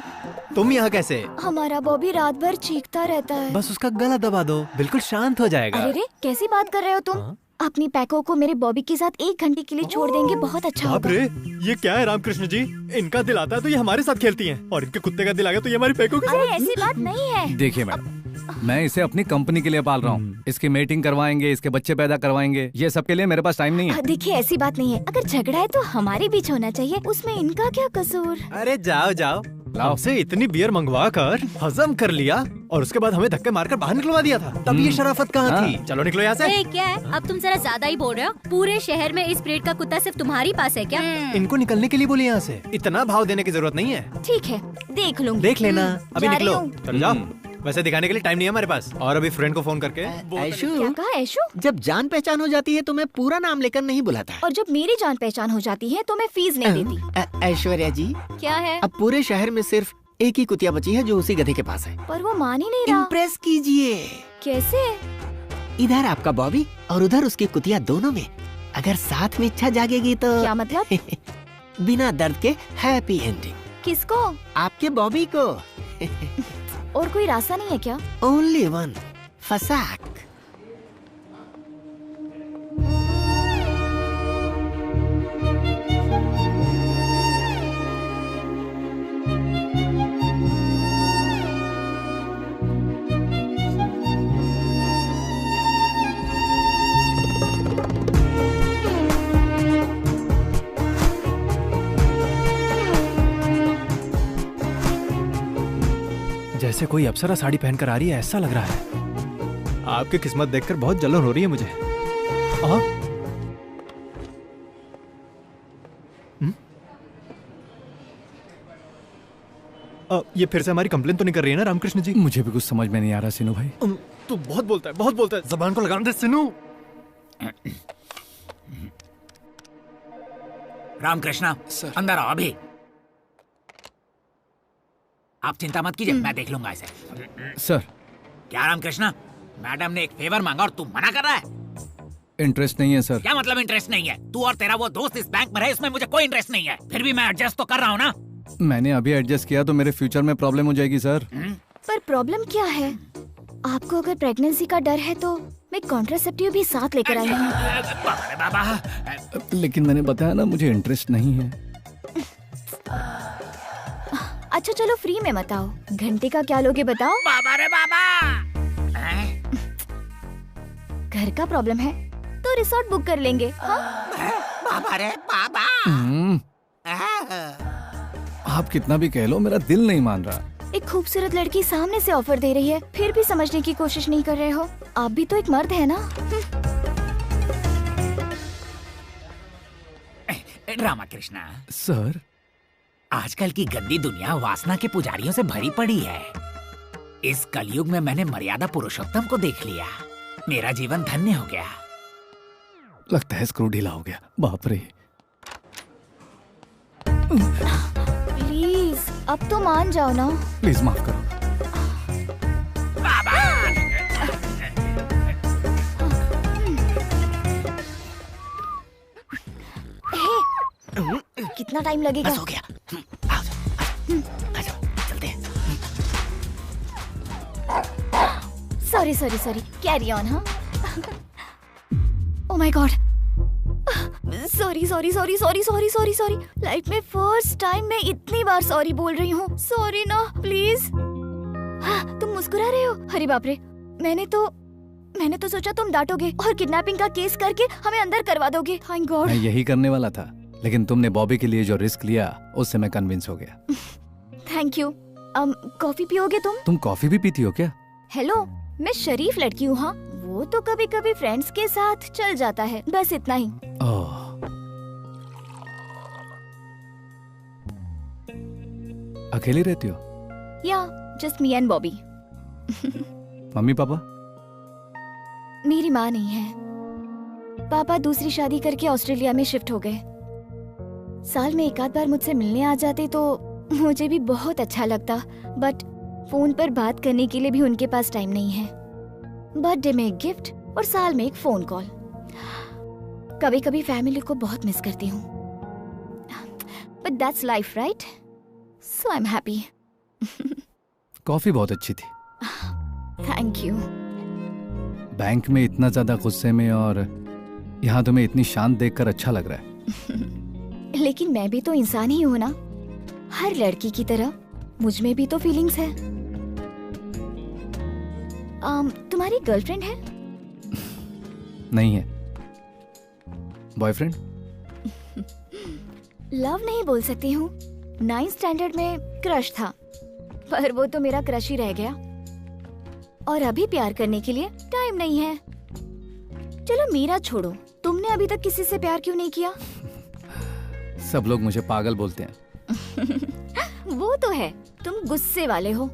तुम यहाँ कैसे? हमारा बॉबी रात भर चीखता रहता है। बस उसका गला दबा दो, बिल्कुल शांत हो जाएगा। अरे रे, कैसी बात कर रहे हो तुम? अपनी पैको को मेरे बॉबी के साथ 1 घंटे के लिए छोड़ देंगे, बहुत अच्छा होगा। रे, ये क्या है रामकृष्ण जी? इनका दिल आता है तो ये हमारे साथ खेलती हैं, और इनके कुत्ते का दिल आ गया तो ये हमारी पैको के साथ। अरे ऐसी बात नहीं है। देखिए मैडम, मैं इसे अपनी कंपनी के लिए पाल रहा हूँ। इसकी मीटिंग करवाएंगे, इसके बच्चे पैदा करवाएंगे, ये सब के लिए मेरे पास टाइम नहीं है। देखिए ऐसी बात नहीं है, अगर झगड़ा है तो हमारे बीच होना चाहिए, उसमें इनका क्या कसूर? अरे जाओ जाओ, आपसे इतनी बियर मंगवा कर हजम कर लिया और उसके बाद हमें धक्के मारकर बाहर निकलवा दिया था, तब ये शराफत कहाँ थी? चलो निकलो यहाँ से। क्या है, अब तुम जरा ज्यादा ही बोल रहे हो। पूरे शहर में इस ब्रीड का कुत्ता सिर्फ तुम्हारी पास है क्या? इनको निकलने के लिए बोले यहाँ से, इतना भाव देने की जरूरत नहीं है। ठीक है, देख लूंगी। देख लेना, अभी जा निकलो। रही हूँ। चलो जाओ, वैसे दिखाने के लिए टाइम नहीं है हमारे पास। और अभी फ्रेंड को फोन करके ऐशु, क्या कहा ऐशु? जब जान पहचान हो जाती है तो मैं पूरा नाम लेकर नहीं बुलाता। और जब मेरी जान पहचान हो जाती है तो मैं फीस नहीं देती। ऐश्वर्या जी, क्या है? अब पूरे शहर में सिर्फ एक ही कुतिया बची है जो उसी गधे के पास है। पर वो मान ही नहीं रहा। इम्प्रेस कीजिए। कैसे? इधर आपका बॉबी और उधर उसकी कुतिया, दोनों में अगर साथ में इच्छा जागेगी तो क्या मतलब? बिना दर्द के हैप्पी एंडिंग। किसको? आपके बॉबी को। और कोई रास्ता नहीं है क्या? ओनली वन, फसाक। जैसे कोई अप्सरा साड़ी पहनकर आ रही है ऐसा लग रहा है। आपकी किस्मत देखकर बहुत जलन हो रही है मुझे। ये फिर से हमारी कंप्लेन तो नहीं कर रही है ना रामकृष्ण जी? मुझे भी कुछ समझ में नहीं आ रहा सिनू भाई। तू बहुत बोलता है, बहुत बोलता है, जबान को लगाने दे सिनू। रामकृष्णा, अंदर आओ अभी। आप चिंता मत कीजिए, मैं देख लूंगा इसे। सर। क्या रामकृष्णा, मैडम ने एक फेवर मांगा और तू मना कर रहा है? इंटरेस्ट नहीं है सर। क्या मतलब इंटरेस्ट नहीं है? तू और तेरा वो दोस्त इस बैंक में रहे, इसमें मुझे कोई इंटरेस्ट नहीं है। फिर भी मैं एडजस्ट तो कर रहा हूँ ना। मैंने अभी एडजस्ट किया तो मेरे फ्यूचर में प्रॉब्लम हो जाएगी सर। पर प्रॉब्लम क्या है? आपको अगर प्रेगनेंसी का डर है तो मैं कॉन्ट्रासेप्टिव भी साथ लेकर आई हूँ। बाबा, लेकिन मैंने बताया ना मुझे इंटरेस्ट नहीं है। अच्छा चलो फ्री में मत आओ, घंटे का क्या लोगे बताओ? बाबा रे बाबा, घर का प्रॉब्लम है तो रिसोर्ट बुक कर लेंगे। हाँ? बाबा रे बाबा। आप कितना भी कह लो मेरा दिल नहीं मान रहा। एक खूबसूरत लड़की सामने से ऑफर दे रही है, फिर भी समझने की कोशिश नहीं कर रहे हो। आप भी तो एक मर्द है ना? रामकृष्णा सर, आजकल की गंदी दुनिया वासना के पुजारियों से भरी पड़ी है। इस कलयुग में मैंने मर्यादा पुरुषोत्तम को देख लिया, मेरा जीवन धन्य हो गया। लगता है स्क्रू ढीला हो गया। बाप रे। प्लीज अब तो मान जाओ ना। प्लीज माफ करो। बाबा। कितना टाइम लगेगा? बस हो गया। आ जाओ, चलते हैं। Sorry sorry sorry, carry on. हाँ, oh my god, sorry sorry sorry sorry sorry sorry sorry. Life में फर्स्ट टाइम मैं इतनी बार सॉरी बोल रही हूँ। सॉरी ना प्लीज। हाँ, तुम मुस्कुरा रहे हो? अरे बाप रे, मैंने तो सोचा तुम डांटोगे और किडनैपिंग का केस करके हमें अंदर करवा दोगे। Thank God. मैं यही करने वाला था, लेकिन तुमने बॉबी के लिए जो रिस्क लिया उससे मैं कन्विंस हो गया। Thank you. कॉफी पियोगे तुम? तुम कॉफी भी पीती हो क्या? हेलो, मैं शरीफ लड़की हूँ। हाँ, वो तो कभी कभी फ्रेंड्स के साथ चल जाता है, बस इतना ही। अकेली रहती हो? या just me and Bobby. Mummy papa? मेरी माँ नहीं है। पापा दूसरी शादी करके ऑस्ट्रेलिया में शिफ्ट हो गए। साल में एक आध बार मुझसे मिलने आ जाते तो मुझे भी बहुत अच्छा लगता, बट फोन पर बात करने के लिए भी उनके पास टाइम नहीं है। बर्थडे में एक गिफ्ट और साल में एक फोन कॉल। कभी कभी फैमिली को बहुत मिस करती हूँ, but that's life right, so I am happy. Coffee बहुत अच्छी थी। Thank you. बैंक में इतना ज्यादा गुस्से में और यहाँ तुम्हें इतनी शांत देखकर अच्छा लग रहा है। लेकिन मैं भी तो इंसान ही हूँ ना, हर लड़की की तरह मुझ में भी तो फीलिंग्स है। तुम्हारी गर्लफ्रेंड है? नहीं है। बॉयफ्रेंड? लव नहीं बोल सकती हूँ, 9th स्टैंडर्ड में क्रश था, पर वो तो मेरा क्रश ही रह गया। और अभी प्यार करने के लिए टाइम नहीं है। चलो मेरा छोड़ो, तुमने अभी तक किसी से प्यार क्यों नहीं किया? सब लोग मुझे पागल बोलते हैं। वो तो है, तुम गुस्से वाले हो।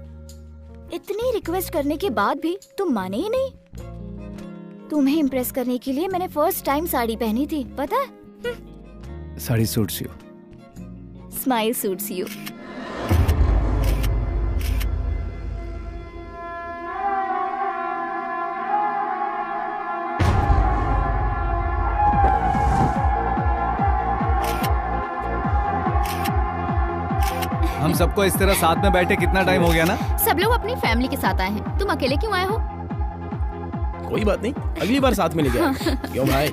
इतनी रिक्वेस्ट करने के बाद भी तुम माने ही नहीं। तुम्हें इम्प्रेस करने के लिए मैंने फर्स्ट टाइम साड़ी पहनी थी, पता है? Sari suits you. Smile suits you. हम सबको इस तरह साथ में बैठे कितना टाइम हो गया ना? सब लोग अपनी फैमिली के साथ आए हैं, तुम अकेले क्यों आए हो? कोई बात नहीं, अगली बार साथ में लेके आएंगे। क्यों भाई,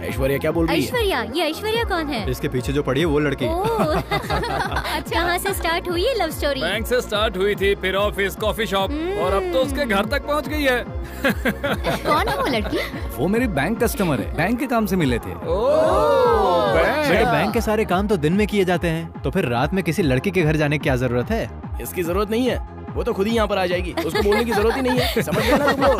ऐश्वर्या क्या बोल रही है? ऐश्वर्या? ये ऐश्वर्या कौन है? इसके पीछे जो पड़ी है वो लड़की। अच्छा, कहाँ से स्टार्ट हुई है लव स्टोरी? बैंक से स्टार्ट हुई थी, फिर ऑफिस, कॉफी शॉप, और अब तो उसके घर तक पहुंच गई है। कौन है वो लड़की? वो मेरी बैंक कस्टमर है, बैंक के काम से मिले थे। बेटे, बैंक के सारे काम तो दिन में किए जाते हैं, तो फिर रात में किसी लड़की के घर जाने की क्या जरूरत है? इसकी जरूरत नहीं है, वो तो खुद ही यहाँ पर आ जाएगी, उसको बोलने की जरूरत ही नहीं है। समझ गए ना तुम लोग?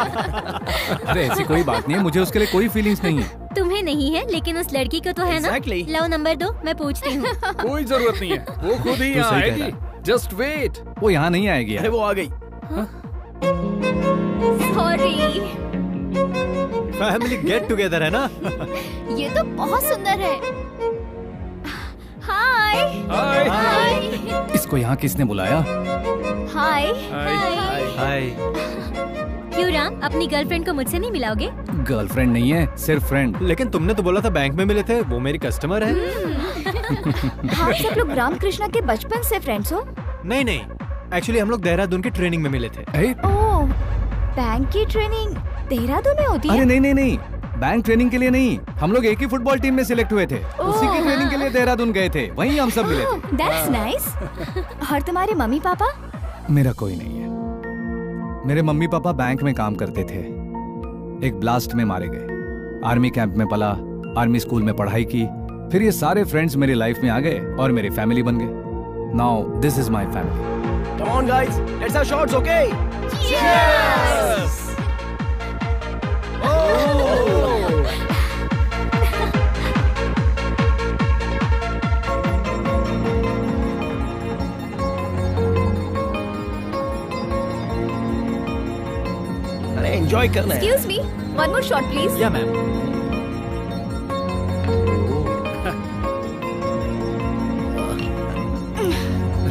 अरे ऐसी कोई बात नहीं है, मुझे उसके लिए कोई फीलिंग्स नहीं है। तुम्हें नहीं है, लेकिन उस लड़की को तो है ना? लो नंबर दो, मैं पूछती हूँ। कोई जरूरत नहीं है, वो खुद ही यहाँ आएगी। Just wait. वो यहाँ नहीं आएगी। अरे वो आ गई। सॉरी। फैमिली गेट टुगेदर है ना? ये तो बहुत सुंदर है। हाय। हाय। इसको यहाँ किसने बुलाया? हाय। हाय। क्यों राम, अपनी गर्लफ्रेंड को मुझसे नहीं मिलाओगे? गर्लफ्रेंड नहीं है, सिर्फ फ्रेंड। लेकिन तुमने तो बोला था बैंक में मिले थे, वो मेरी कस्टमर है। हाँ, सब लोग रामकृष्णा के बचपन से फ्रेंड्स हो? नहीं नहीं, एक्चुअली हम लोग देहरादून की ट्रेनिंग में मिले थे। ओह, बैंक की ट्रेनिंग देहरादून में होती है? अरे नहीं नहीं नहीं, बैंक ट्रेनिंग के लिए नहीं, हम लोग एक ही फुटबॉल टीम में सिलेक्ट हुए थे, उसी की ट्रेनिंग के लिए देहरादून गए थे, वहीं हम सब मिले थे। That's nice। और तुम्हारे मम्मी पापा? मेरा कोई नहीं है। मेरे मम्मी पापा बैंक में काम करते थे, एक ब्लास्ट में मारे गए। आर्मी कैंप में पला, आर्मी स्कूल में पढ़ाई की, फिर ये सारे फ्रेंड्स मेरी लाइफ में आ गए और मेरी फैमिली बन गए। Now this is my family. Come on guys, let's have shots, okay? Cheers! अरे एंजॉय करना है। Excuse me, one more shot please. या मैम।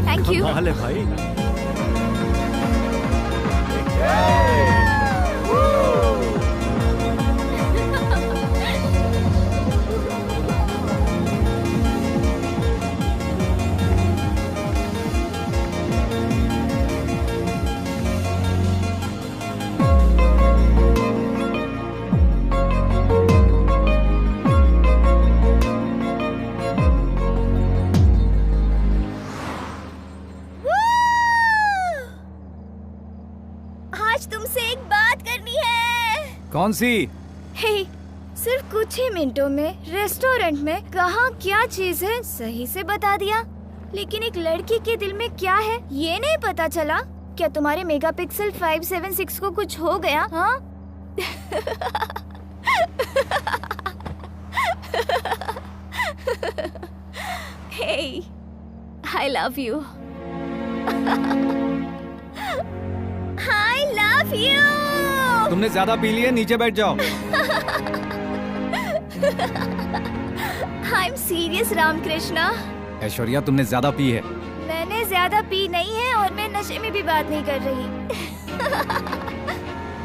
Thank you. हाल है भाई। कौन सी? हे, सिर्फ कुछ ही मिनटों में रेस्टोरेंट में कहाँ क्या चीज है सही से बता दिया, लेकिन एक लड़की के दिल में क्या है ये नहीं पता चला। क्या तुम्हारे मेगापिक्सल 576 को कुछ हो गया? हाँ? Hey, I love you. I love you. तुमने ज्यादा पी लिया, नीचे बैठ जाओ। I'm serious, Ramakrishna. ऐश्वर्या, तुमने ज्यादा पी है। मैंने ज्यादा पी नहीं है और मैं नशे में भी बात नहीं कर रही।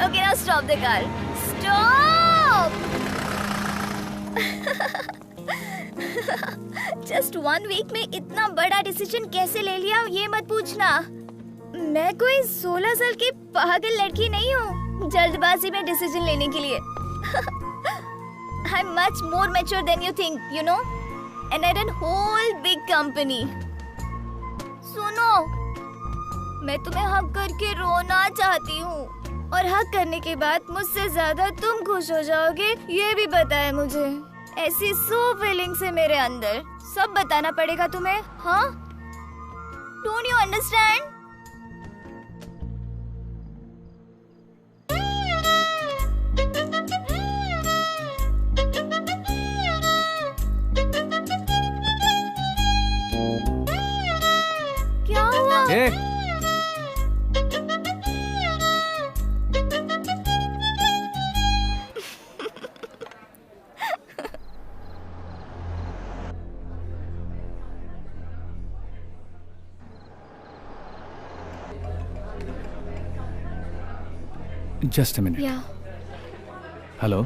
Okay, now stop the car. Stop! Just 1 week में इतना बड़ा डिसीजन कैसे ले लिया ये मत पूछना। मैं कोई 16 साल की पागल लड़की नहीं हूँ जल्दबाजी में डिसीजन लेने के लिए। I'm much more mature than you think, you know? And I run whole big company. सुनो, मैं तुम्हें हक करके रोना चाहती हूँ और हक करने के बाद मुझसे ज्यादा तुम खुश हो जाओगे ये भी पता है मुझे। ऐसी सो फीलिंग्स है मेरे अंदर, सब बताना पड़ेगा तुम्हें, हाँ? Don't you understand? क्या हुआ? Just a minute. Yeah. Hello?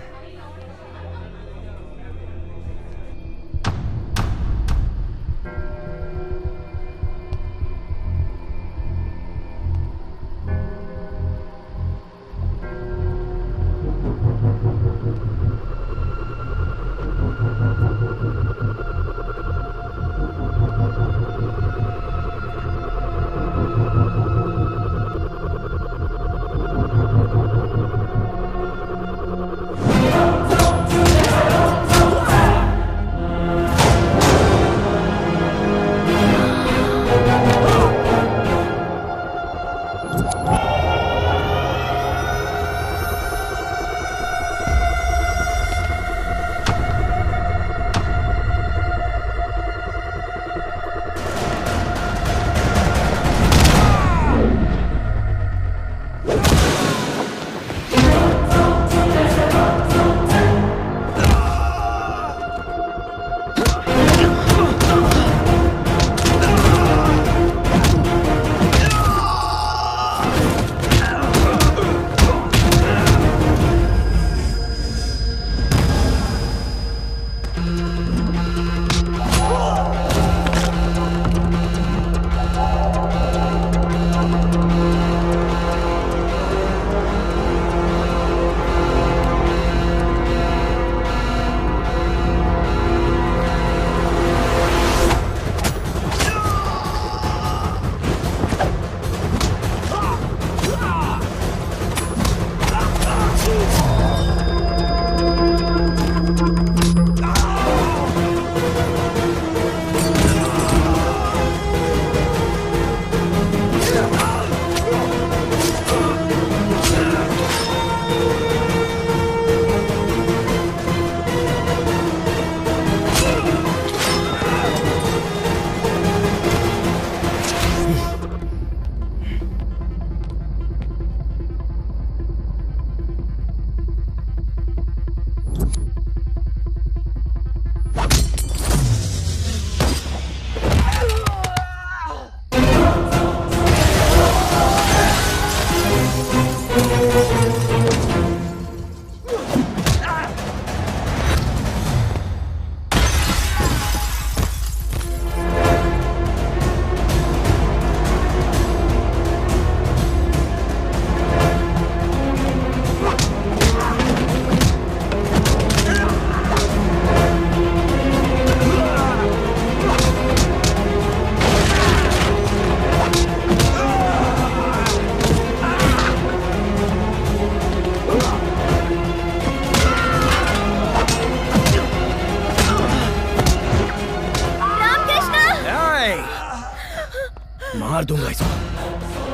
मार दूंगा इसको।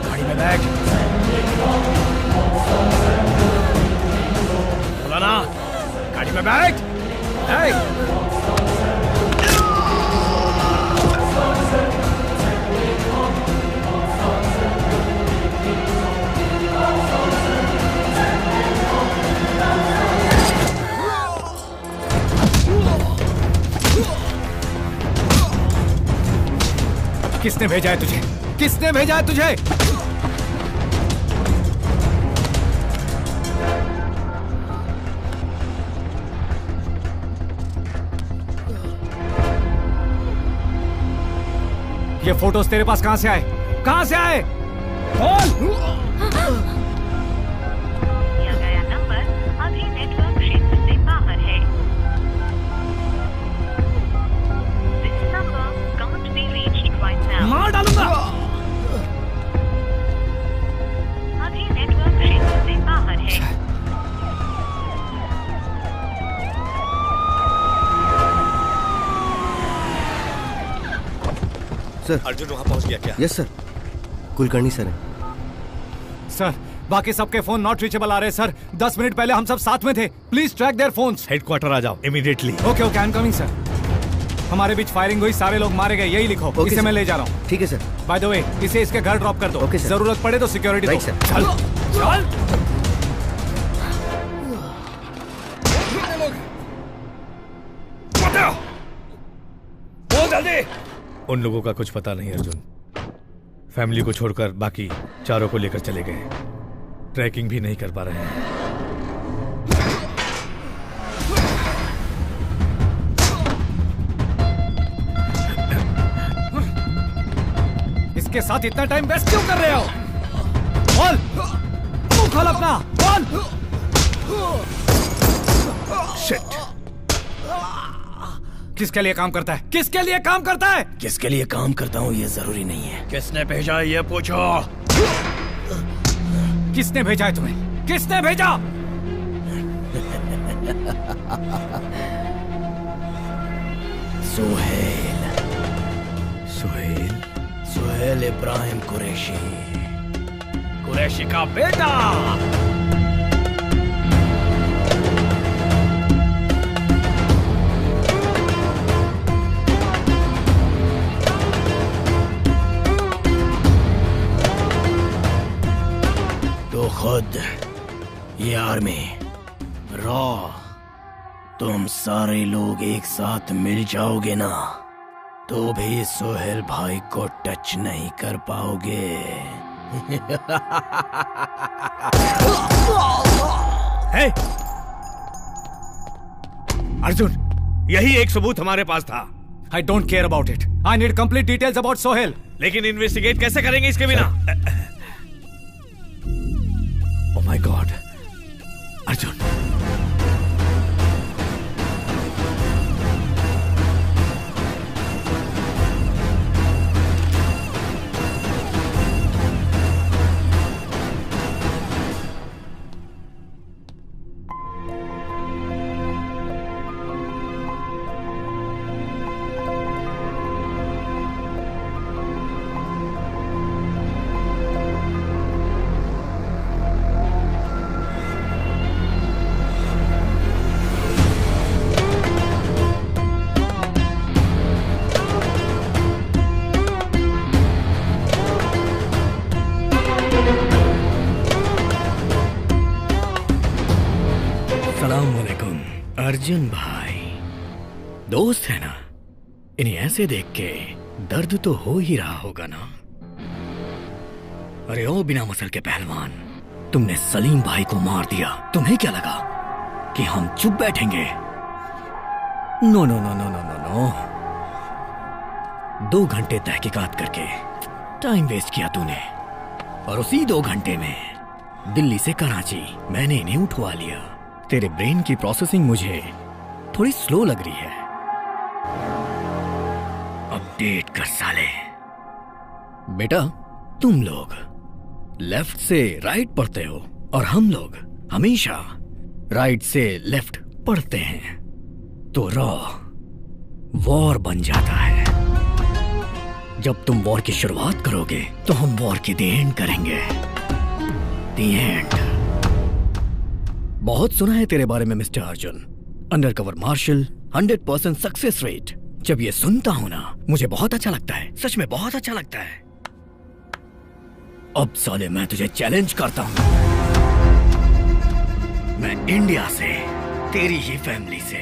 गाड़ी में बैठ। बोला ना, गाड़ी में बैठ। किसने भेजा है तुझे? किसने भेजा है तुझे? ये फोटोज तेरे पास कहां से आए? कहां से आए? बोल। दिया गया नंबर अभी नेटवर्क क्षेत्र से बाहर है। This number can't be reached right now. मार डालूंगा। अभी नेटवर्क क्षेत्र से बाहर है। सर, अर्जुन वहां पहुंच गया क्या? यस सर, कुलकर्णी सर है। सर, बाकी सबके फोन नॉट रीचेबल आ रहे हैं सर। 10 मिनट पहले हम सब साथ में थे। Please track their phones. Headquarter आ जाओ immediately. Okay okay, I am coming sir. हमारे बीच फायरिंग हुई, सारे लोग मारे गए, यही लिखो। इसे मैं ले जा रहा हूँ। ठीक है सर। बाय द वे, इसे इसके घर ड्रॉप कर दो। Okay sir. जरूरत पड़े तो सिक्योरिटी दो। सर। चल चल। बोल जल्दी। उन लोगों का कुछ पता नहीं अर्जुन। फैमिली को छोड़कर बाकी चारों को लेकर चले गए। ट्रैकिंग भी नहीं कर पा रहे हैं। इसके साथ इतना टाइम वेस्ट क्यों कर रहे हो? बोल, मुंह खोल अपना, बोल। शिट। किसके लिए काम करता है? किसके लिए काम करता है? किसके लिए काम करता हूँ ये जरूरी नहीं है। किसने भेजा है ये पूछो। किसने भेजा है तुम्हें? किसने भेजा? सुहेल। सुहेल? सुहेल इब्राहिम कुरैशी। कुरैशी का बेटा। तो खुद ये आर्मी रॉ, तुम सारे लोग एक साथ मिल जाओगे ना, तो भी सोहेल भाई को टच नहीं कर पाओगे। है? अर्जुन, यही एक सबूत हमारे पास था। I don't care about it. I need complete details about Sohail. लेकिन इन्वेस्टिगेट कैसे करेंगे इसके बिना? Oh my God, Arjun. Arjun भाई दोस्त है ना, इन्हें ऐसे देख के दर्द तो हो ही रहा होगा ना। अरे ओ बिना मसल के पहलवान, तुमने सलीम भाई को मार दिया, तुम्हें क्या लगा कि हम चुप बैठेंगे? No no no no no no no. 2 घंटे तहकीकात करके टाइम वेस्ट किया तूने, और उसी 2 घंटे में दिल्ली से कराची मैंने इन्हें उठवा लिया। तेरे ब्रेन की प्रोसेसिंग मुझे थोड़ी स्लो लग रही है। अपडेट कर साले। बेटा, तुम लोग लेफ्ट से राइट पढ़ते हो और हम लोग हमेशा राइट से लेफ्ट पढ़ते हैं, तो रॉ वॉर बन जाता है। जब तुम वॉर की शुरुआत करोगे तो हम वॉर की द एंड करेंगे। The end. बहुत सुना है तेरे बारे में mister Arjun, undercover marshal, 100% success rate. जब ये सुनता हूं ना, मुझे बहुत अच्छा लगता है, सच में बहुत अच्छा लगता है। अब साले मैं तुझे चैलेंज करता हूं। मैं इंडिया से, तेरी ही फैमिली से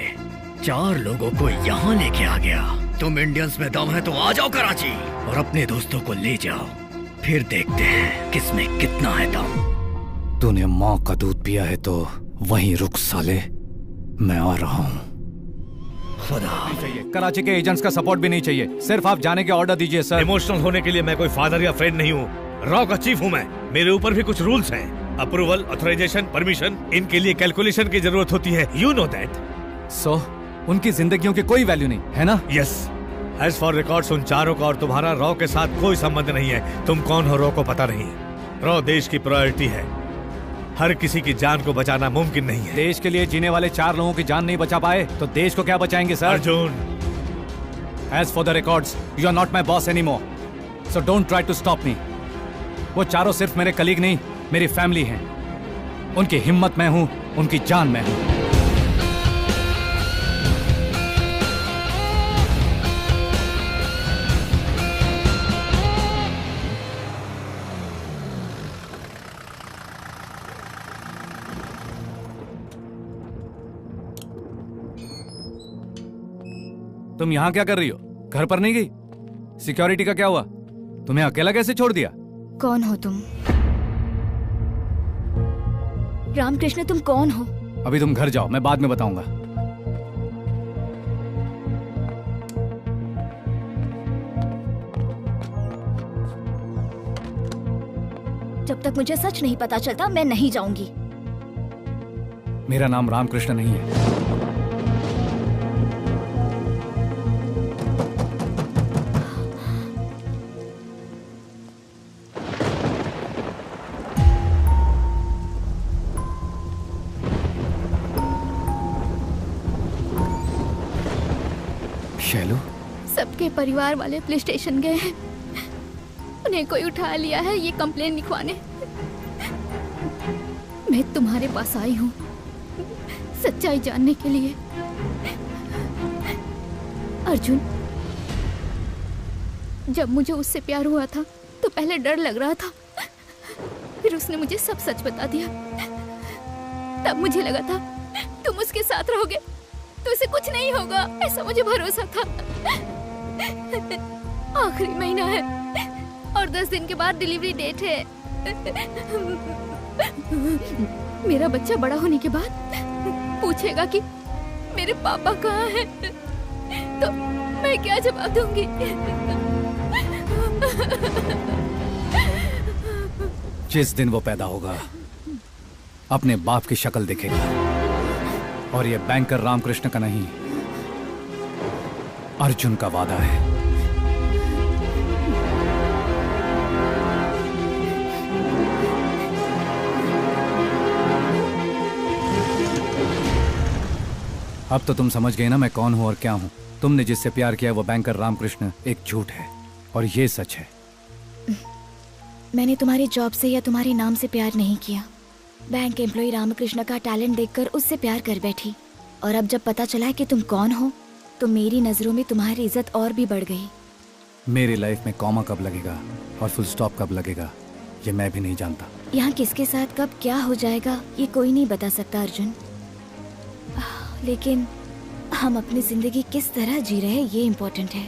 4 लोगों को यहां लेके आ गया। तुम इंडियंस में दम है तो आ जाओ कराची और अपने दोस्तों को ले जाओ, फिर देखते हैं किसमें कितना है दम। तूने माँ का दूध पिया है तो वहीं रुक साले, मैं आ रहा हूं। खुदा। कराची के एजेंट्स का सपोर्ट भी नहीं चाहिए, सिर्फ आप जाने के ऑर्डर दीजिए सर। इमोशनल होने के लिए मैं कोई फादर या फ्रेंड नहीं हूँ, रॉ का चीफ हूँ मैं। मेरे ऊपर भी कुछ रूल्स हैं, अप्रूवल, ऑथराइजेशन, परमिशन, इनके लिए कैलकुलेशन की जरूरत होती है। You know that. सो उनकी जिंदगियों की कोई वैल्यू नहीं है ना? यस। एज फॉर रिकॉर्ड्स उन चारों का और तुम्हारा रॉ के साथ कोई संबंध नहीं है। तुम कौन हो रॉ को पता नहीं। रॉ देश की प्रायोरिटी है, हर किसी की जान को बचाना मुमकिन नहीं है। देश के लिए जीने वाले 4 लोगों की जान नहीं बचा पाए तो देश को क्या बचाएंगे sir? Arjun, as for the records, you are not my boss any more, so don't try to stop me. वो चारों सिर्फ मेरे कलीग नहीं, मेरी फैमिली हैं। उनकी हिम्मत मैं हूं, उनकी जान मैं हूं। तुम यहां क्या कर रही हो? घर पर नहीं गई? सिक्योरिटी का क्या हुआ? तुम्हें अकेला कैसे छोड़ दिया? कौन हो तुम? रामकृष्ण तुम कौन हो? अभी तुम घर जाओ, मैं बाद में बताऊंगा। जब तक मुझे सच नहीं पता चलता मैं नहीं जाऊंगी। मेरा नाम रामकृष्ण नहीं है। शैलू, सबके परिवार वाले पुलिस स्टेशन गए हैं, उन्हें कोई उठा लिया है ये कंप्लेन लिखवाने। मैं तुम्हारे पास आई हूँ सच्चाई जानने के लिए। अर्जुन, जब मुझे उससे प्यार हुआ था तो पहले डर लग रहा था, फिर उसने मुझे सब सच बता दिया। तब मुझे लगा था तुम उसके साथ रहोगे तो उसे कुछ नहीं होगा, ऐसा मुझे भरोसा था। आखिरी महीना है और 10 दिन के बाद डिलीवरी डेट है। मेरा बच्चा बड़ा होने के बाद पूछेगा कि मेरे पापा कहाँ हैं, तो मैं क्या जवाब दूंगी? जिस दिन वो पैदा होगा अपने बाप की शक्ल दिखेगा, और ये बैंकर रामकृष्ण का नहीं, अर्जुन का वादा है। अब तो तुम समझ गए ना मैं कौन हूं और क्या हूं। तुमने जिससे प्यार किया वो बैंकर रामकृष्ण एक झूठ है और ये सच है। मैंने तुम्हारे जॉब से या तुम्हारे नाम से प्यार नहीं किया। बैंक एम्प्लॉय रामकृष्ण का टैलेंट देखकर उससे प्यार कर बैठी, और अब जब पता चला कि तुम कौन हो तो मेरी नजरों में तुम्हारी इज्जत और भी बढ़ गई। मेरी लाइफ में कॉमा कब लगेगा और फुल स्टॉप कब लगेगा ये मैं भी नहीं जानता। यहाँ किसके साथ कब क्या हो जाएगा ये कोई नहीं बता सकता अर्जुन, लेकिन हम अपनी जिंदगी किस तरह जी रहे हैं ये इम्पोर्टेंट है।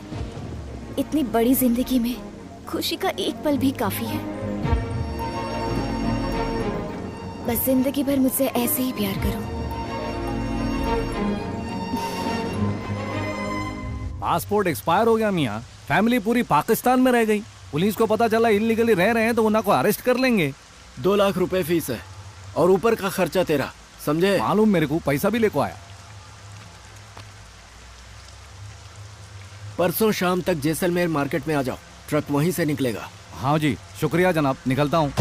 इतनी बड़ी जिंदगी में खुशी का एक पल भी काफी है। बस जिंदगी भर मुझसे ऐसे ही प्यार करो। पासपोर्ट एक्सपायर हो गया मियाँ, फैमिली पूरी पाकिस्तान में रह गई। पुलिस को पता चला इलीगली रह रहे हैं तो उन्हें को अरेस्ट कर लेंगे। 2 लाख रुपए फीस है और ऊपर का खर्चा तेरा, समझे? मालूम मेरे को, पैसा भी लेको आया। परसों शाम तक जैसलमेर मार्केट में आ जाओ, ट्रक वहीं से निकलेगा। हाँ जी, शुक्रिया जनाब, निकलता हूँ।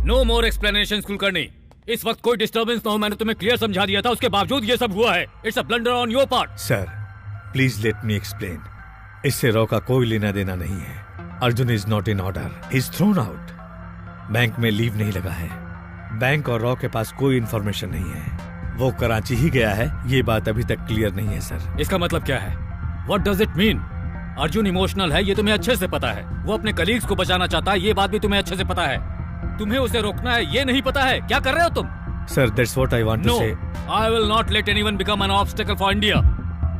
नो मोर एक्सप्लेनेशन कुलकर्णी। इस वक्त कोई डिस्टर्बेंस ना हो, मैंने तुम्हें क्लियर समझा दिया था, उसके बावजूद ये सब हुआ है। It's a blunder on your part. Sir please let me explain. इससे रॉ का कोई लेना देना नहीं है। Arjun is not in order, is thrown out. Bank में लीव नहीं लगा है। बैंक और रॉ के पास कोई इंफॉर्मेशन नहीं है। वो कराची ही गया है, ये बात अभी तक क्लियर नहीं है सर। इसका मतलब क्या है? What does it mean? Arjun emotional है, ये तुम्हें अच्छे से पता है। वो अपने कलीग्स को बचाना चाहता है, ये बात भी तुम्हें अच्छे से पता है। तुम्हें उसे रोकना है, ये नहीं पता है। क्या कर रहे हो तुम? Sir that's what I want to say. I will not let anyone become an obstacle for India.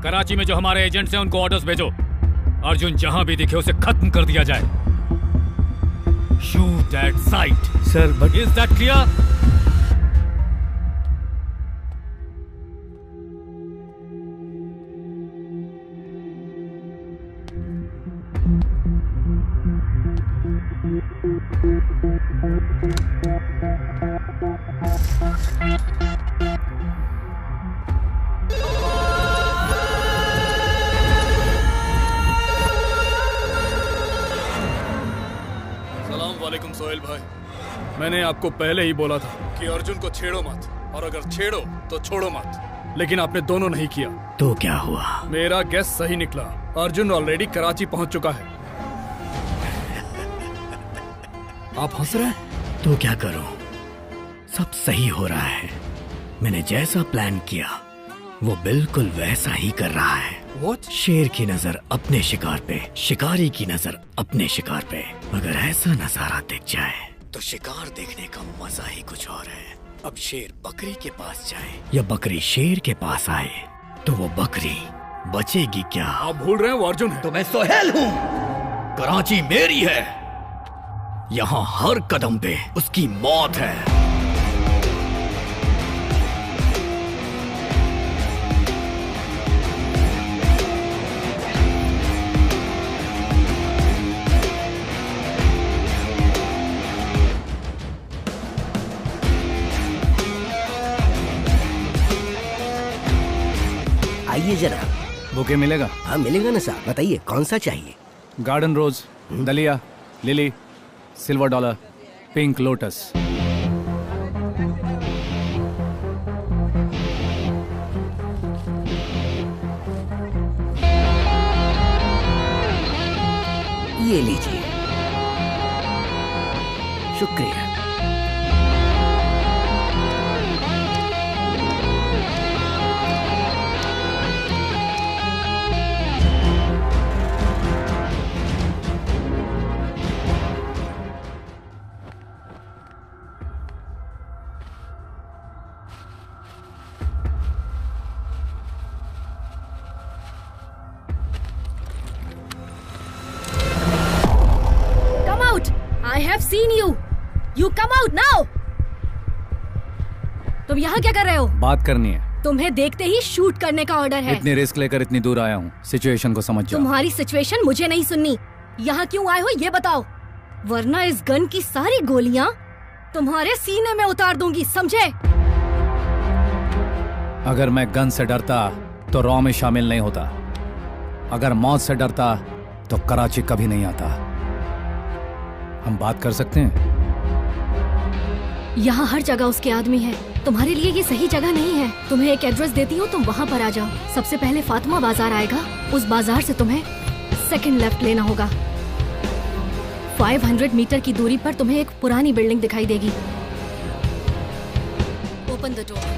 Karachi में जो हमारे एजेंट्स हैं उनको ऑर्डर्स भेजो। अर्जुन जहां भी दिखे उसे खत्म कर दिया जाए। Shoot at site. Sir but is that clear? वालेकुम सोहेल भाई, मैंने आपको पहले ही बोला था कि अर्जुन को छेड़ो मत, और अगर छेड़ो तो छोड़ो मत, लेकिन आपने दोनों नहीं किया। तो क्या हुआ? मेरा गेस सही निकला। अर्जुन ऑलरेडी कराची पहुंच चुका है। आप हंस रहे हैं? तो क्या करूं? सब सही हो रहा है। मैंने जैसा प्लान किया वो बिल्कुल वैसा ही कर रहा है। What? शेर की नजर अपने शिकार पे, शिकारी की नजर अपने शिकार पे। अगर ऐसा नजारा दिख जाए तो शिकार देखने का मजा ही कुछ और है। अब शेर बकरी के पास जाए या बकरी शेर के पास आए तो वो बकरी बचेगी क्या? आप भूल रहे हैं वो अर्जुन है। तो मैं सोहेल हूँ। कराची मेरी है। यहाँ हर कदम पे उसकी मौत है। आइए जरा। बुके मिलेगा? हाँ मिलेगा ना साहब, बताइए कौन सा चाहिए? गार्डन रोज, दलिया, lily, silver dollar, pink lotus. ये लीजिए। शुक्रिया। I have seen you. You come out now. तुम यहाँ क्या कर रहे हो? बात करनी है। तुम्हें देखते ही शूट करने का ऑर्डर है। इतनी रिस्क लेकर इतनी दूर आया हूँ, सिचुएशन को समझ जाओ। तुम्हारी सिचुएशन मुझे नहीं सुननी। यहाँ क्यों आए हो ये बताओ, वरना इस गन की सारी गोलियाँ तुम्हारे सीने में उतार दूंगी, समझे? अगर मैं गन से डरता तो रॉ में शामिल नहीं होता। अगर मौत से डरता तो कराची कभी नहीं आता। हम बात कर सकते हैं? यहाँ हर जगह उसके आदमी है। तुम्हारे लिए ये सही जगह नहीं है। तुम्हें एक एड्रेस देती हूँ, तुम वहाँ पर आ जाओ। सबसे पहले फातिमा बाजार आएगा, उस बाजार से तुम्हें सेकंड लेफ्ट लेना होगा। 500 मीटर की दूरी पर तुम्हें एक पुरानी बिल्डिंग दिखाई देगी। Open the door.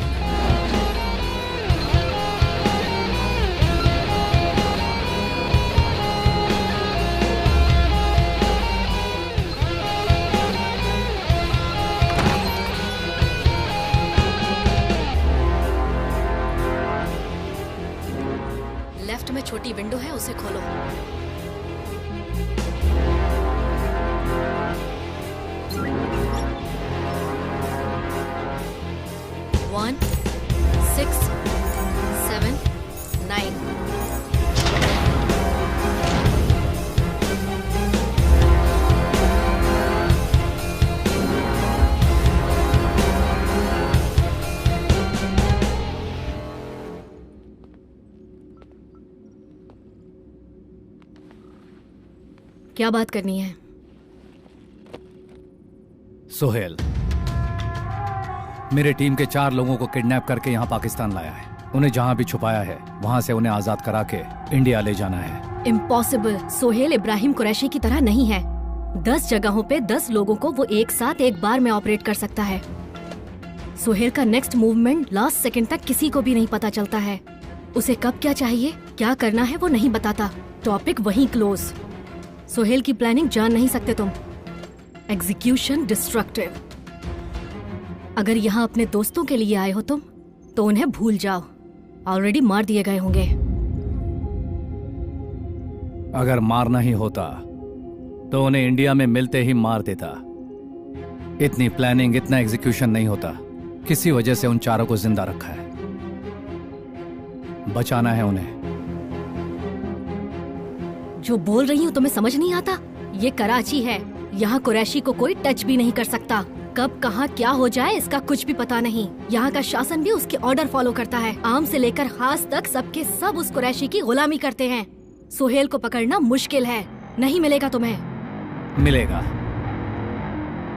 लेफ्ट में छोटी विंडो है, उसे खोलो। One, 6, 7, 9। क्या बात करनी है? सोहेल, मेरे टीम के 4 लोगों को किडनैप करके यहाँ पाकिस्तान लाया है। उन्हें जहाँ भी छुपाया है वहाँ से उन्हें आजाद करा के इंडिया ले जाना है। इम्पॉसिबल। सोहेल इब्राहिम कुरैशी की तरह नहीं है। 10 जगहों पे 10 लोगों को वो एक साथ एक बार में ऑपरेट कर सकता है। सोहेल का नेक्स्ट मूवमेंट लास्ट सेकंड तक किसी को भी नहीं पता चलता है। उसे कब क्या चाहिए, क्या करना है वो नहीं बताता। टॉपिक वहीं क्लोज। सोहेल की प्लानिंग जान नहीं सकते तुम। Execution destructive. अगर यहाँ अपने दोस्तों के लिए आए हो तुम तो उन्हें भूल जाओ, ऑलरेडी मार दिए गए होंगे। अगर मारना ही होता तो उन्हें इंडिया में मिलते ही मार देता। इतनी प्लानिंग, इतना एग्जीक्यूशन नहीं होता। किसी वजह से उन 4 को जिंदा रखा है। बचाना है उन्हें। जो बोल रही हूँ तुम्हें समझ नहीं आता? ये कराची है, यहाँ कुरैशी को कोई टच भी नहीं कर सकता। कब कहाँ क्या हो जाए इसका कुछ भी पता नहीं। यहाँ का शासन भी उसके ऑर्डर फॉलो करता है। आम से लेकर खास तक सबके सब उस कुरैशी की गुलामी करते हैं। सोहेल को पकड़ना मुश्किल है, नहीं मिलेगा तुम्हें। मिलेगा।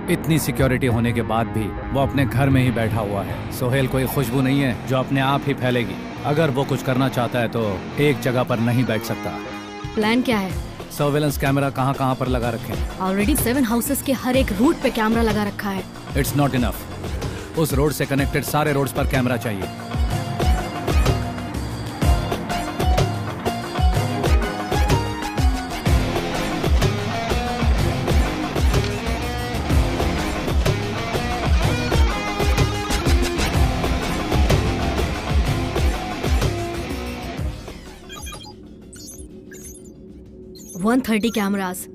इतनी सिक्योरिटी होने के बाद भी वो अपने घर में ही बैठा हुआ है। सोहेल कोई खुशबू नहीं है जो अपने आप ही फैलेगी। अगर वो कुछ करना चाहता है तो एक जगह पर नहीं बैठ सकता। प्लान क्या है? सर्वेलेंस कैमरा कहाँ कहाँ पर लगा रखे हैं? ऑलरेडी 7 हाउसेस के हर एक रूट पे कैमरा लगा रखा है। It's not enough. उस रोड से कनेक्टेड सारे रोड्स पर कैमरा चाहिए। कैमरास,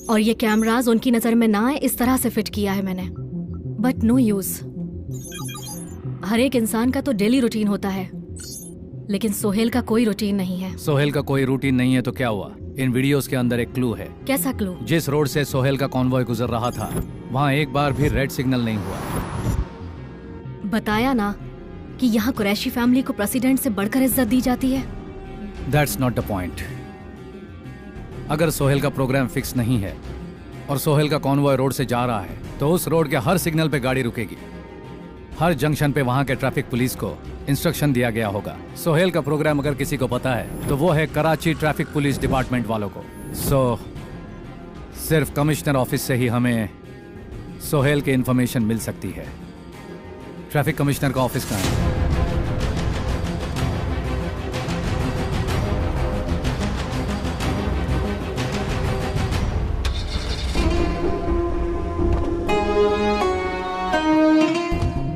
और ये कैमरास उनकी नजर में ना आए इस तरह से फिट किया है मैंने। But no use. हर एक इंसान का तो डेली रूटीन होता है, लेकिन सोहेल का कोई रूटीन नहीं है। सोहेल का कोई रूटीन नहीं है तो क्या हुआ? इन वीडियोस के अंदर एक क्लू है। कैसा क्लू? जिस रोड से सोहेल का कॉन्वॉय गुजर रहा था वहाँ एक बार भी रेड सिग्नल नहीं हुआ। बताया ना कि यहाँ कुरैशी फैमिली को प्रेसिडेंट से बढ़कर इज्जत दी जाती है। That's not the point. अगर सोहेल का प्रोग्राम फिक्स नहीं है और सोहेल का कॉन्वॉय रोड से जा रहा है तो उस रोड के हर सिग्नल पे गाड़ी रुकेगी। हर जंक्शन पे वहाँ के ट्रैफिक पुलिस को इंस्ट्रक्शन दिया गया होगा। सोहेल का प्रोग्राम अगर किसी को पता है तो वो है कराची ट्रैफिक पुलिस डिपार्टमेंट वालों को। सिर्फ कमिश्नर ऑफिस से ही हमें सोहेल की इंफॉर्मेशन मिल सकती है। ट्रैफिक कमिश्नर का ऑफिस कहाँ है?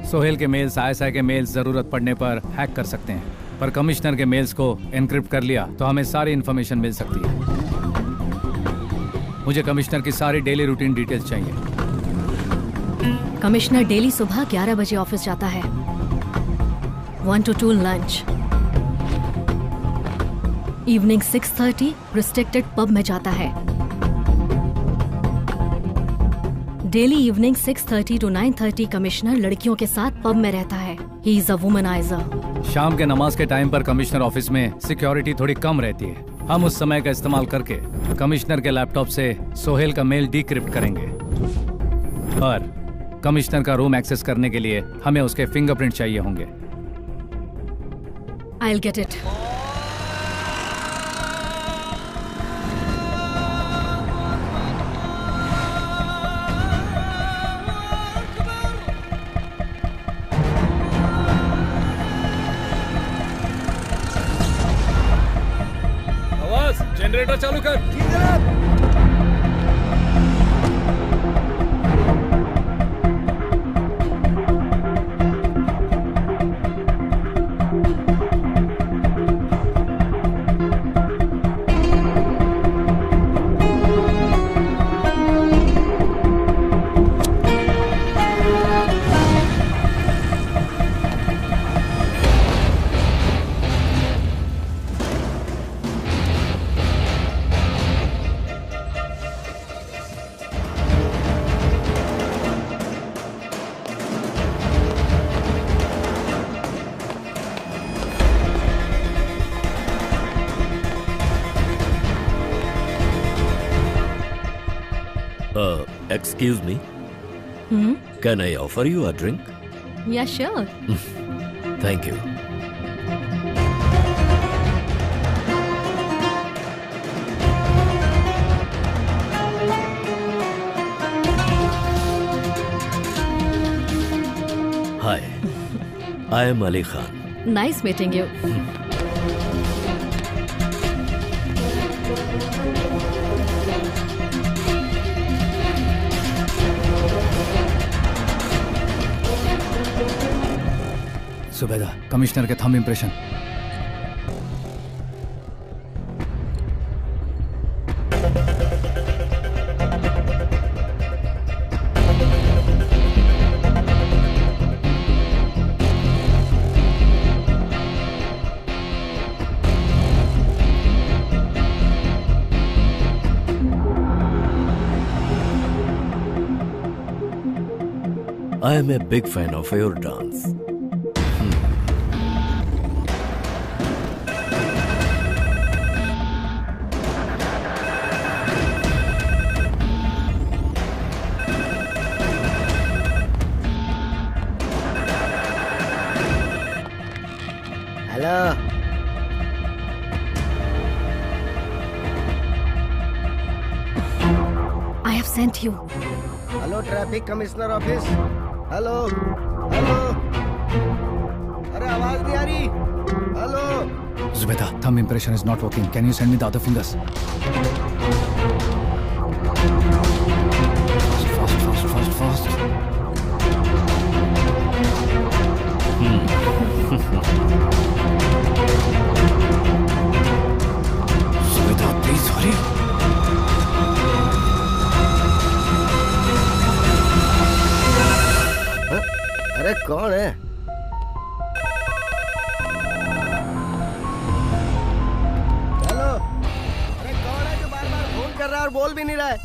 सोहेल के मेल्स, आईएसआई के मेल्स जरूरत पड़ने पर हैक कर सकते हैं, पर कमिश्नर के मेल्स को एनक्रिप्ट कर लिया तो हमें सारी इंफॉर्मेशन मिल सकती है। मुझे कमिश्नर की सारी डेली रूटीन डिटेल्स चाहिए। कमिश्नर डेली सुबह 11 बजे ऑफिस जाता है। 1 to 2 lunch. Evening 6:30 restricted pub में जाता है। डेली इवनिंग 6:30 to 9:30 कमिश्नर लड़कियों के साथ पब में रहता है। He is a womaniser. शाम के नमाज के टाइम पर कमिश्नर ऑफिस में सिक्योरिटी थोड़ी कम रहती है। हम उस समय का इस्तेमाल करके कमिश्नर के लैपटॉप से सोहेल का मेल डिक्रिप्ट करेंगे। पर कमिश्नर का रूम एक्सेस करने के लिए हमें उसके फिंगरप्रिंट चाहिए होंगे। I will get it. Generator चालू कर। Excuse me. Can I offer you a drink? Yeah sure. Thank you. Hi, I am Ali Khan. Nice meeting you. Zubeda, commissioner के thumb impression. I am a big fan of your dance. Hello. I have sent you. Hello traffic commissioner office. Hello hello, अरे आवाज नहीं आ रही। Hello Zubeda, thumb impression is not working. Can you send me the other fingers? Fast. Zubeda, please hurry. अरे कौन है? Hello, अरे कौन है जो बार-बार फोन कर रहा है और बोल भी नहीं रहा है?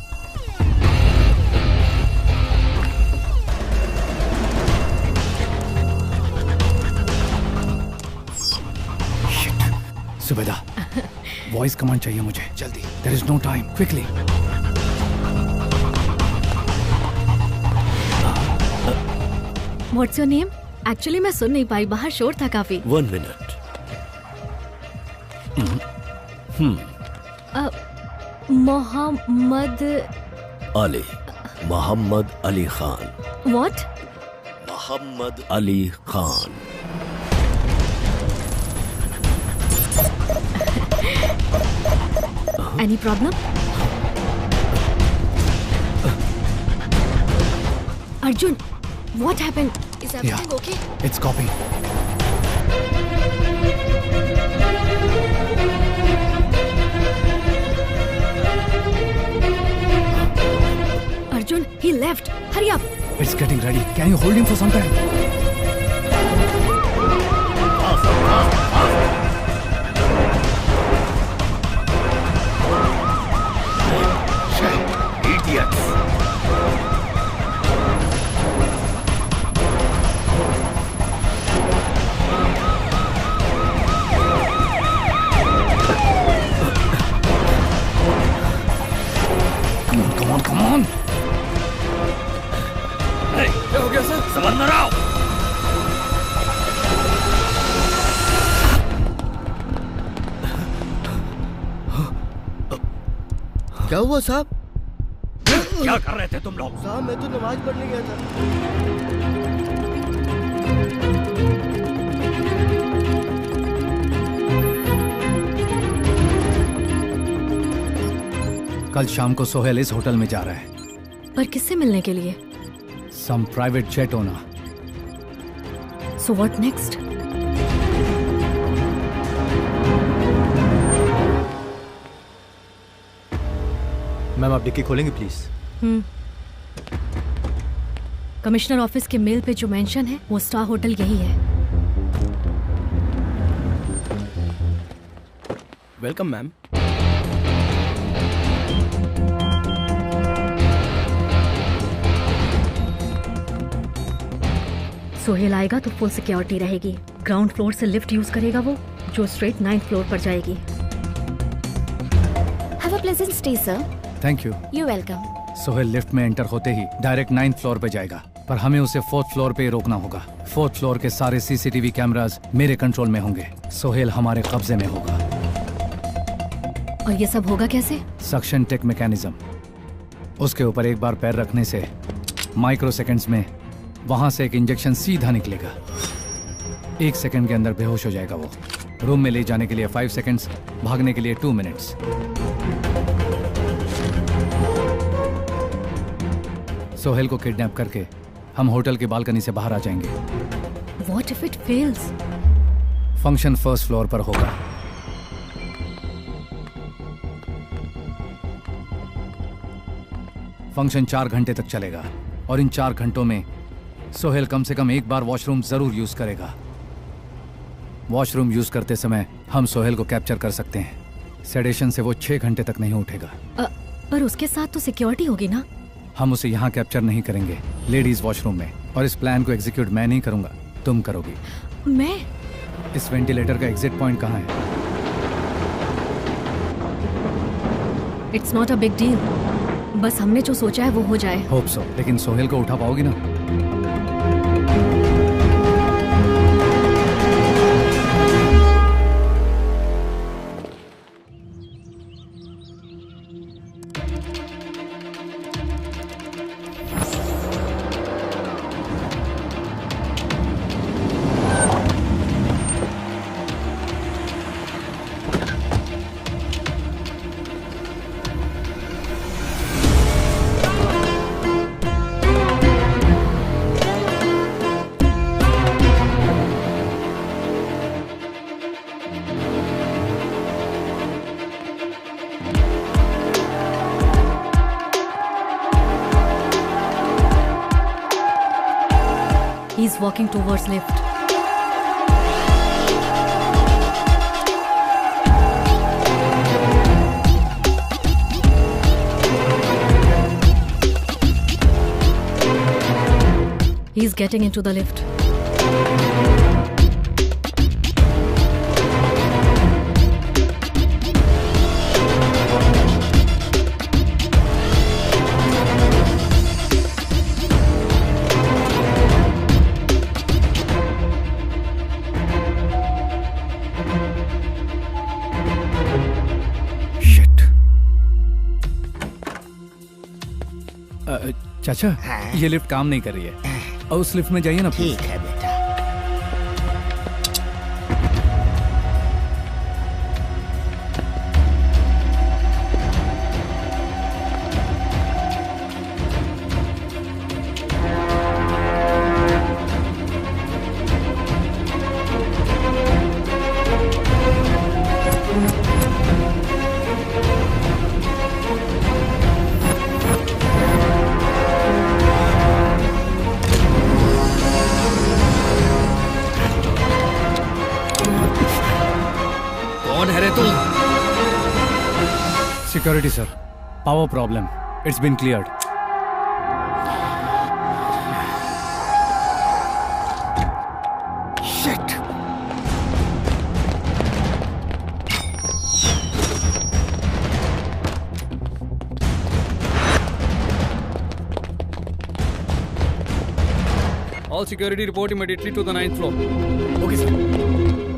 Zubeda, वॉइस कमांड चाहिए मुझे जल्दी। There is no time. Quickly. What's your name? Actually मैं सुन नहीं पाई, बाहर शोर था काफी। 1 minute. Mohammad Ali. Muhammad Ali Khan. What? Muhammad Ali Khan. Any problem? Arjun, what happened? Is everything okay? It's copy. Arjun, he left. Hurry up. It's getting ready. Can you hold him for some time? Idiots. Come on. Hey, क्या हो गया sir? संभल रहा हूँ। क्या हुआ साहब? क्या कर रहे थे तुम लोग? साहब मैं तो नमाज पढ़ने गया था। कल शाम को सोहेल इस होटल में जा रहा है। पर किससे मिलने के लिए? Some private jet owner. So what next? Ma'am आप डिक्की खोलेंगे प्लीज? कमिश्नर ऑफिस के मेल पे जो मेंशन है वो स्टार होटल यही है। Welcome ma'am. सोहेल आएगा तो फुल सिक्योरिटी रहेगी। ग्राउंड फ्लोर से लिफ्ट यूज करेगा वो, जो स्ट्रेट 9th फ्लोर पर जाएगी। Have a pleasant stay, sir. Thank you. You're welcome. Sohail lift में एंटर होते ही डायरेक्ट 9th फ्लोर पे जाएगा। पर हमें उसे 4th फ्लोर पे ही रोकना होगा। 4th फ्लोर के सारे सीसीटीवी कैमरास मेरे कंट्रोल में होंगे। सोहेल हमारे कब्जे में होगा। और ये सब होगा कैसे? Suction tech mechanism. उसके ऊपर एक बार पैर रखने से माइक्रो सेकेंड्स में वहां से एक इंजेक्शन सीधा निकलेगा। 1 सेकंड के अंदर बेहोश हो जाएगा वो। रूम में ले जाने के लिए 5 सेकंड्स, भागने के लिए 2 मिनट्स। सोहेल को किडनैप करके हम होटल की बालकनी से बाहर आ जाएंगे। What if it fails? Function 1st floor पर होगा। फंक्शन 4 घंटे तक चलेगा और इन 4 घंटों में सोहेल कम से कम एक बार वॉशरूम जरूर यूज करेगा। वॉशरूम यूज करते समय हम सोहेल को कैप्चर कर सकते हैं। सेडेशन से वो 6 घंटे तक नहीं उठेगा। पर उसके साथ तो सिक्योरिटी होगी ना? हम उसे यहाँ कैप्चर नहीं करेंगे, लेडीज वॉशरूम में। और इस प्लान को एग्जीक्यूट मैं नहीं करूंगा, तुम करोगी। मैं? इस वेंटिलेटर का एग्जिट पॉइंट कहाँ है? It's not a big deal. बस हमने जो सोचा है वो हो जाए। Hope so. लेकिन सोहेल को उठा पाओगी ना? He's walking towards lift. He's getting into the lift. चाचा, ये लिफ्ट काम नहीं कर रही है। और उस लिफ्ट में जाइए ना। ठीक है बेटा। Security, sir. Power problem. It's been cleared. Shit. All security report immediately to the 9th floor. Okay, sir.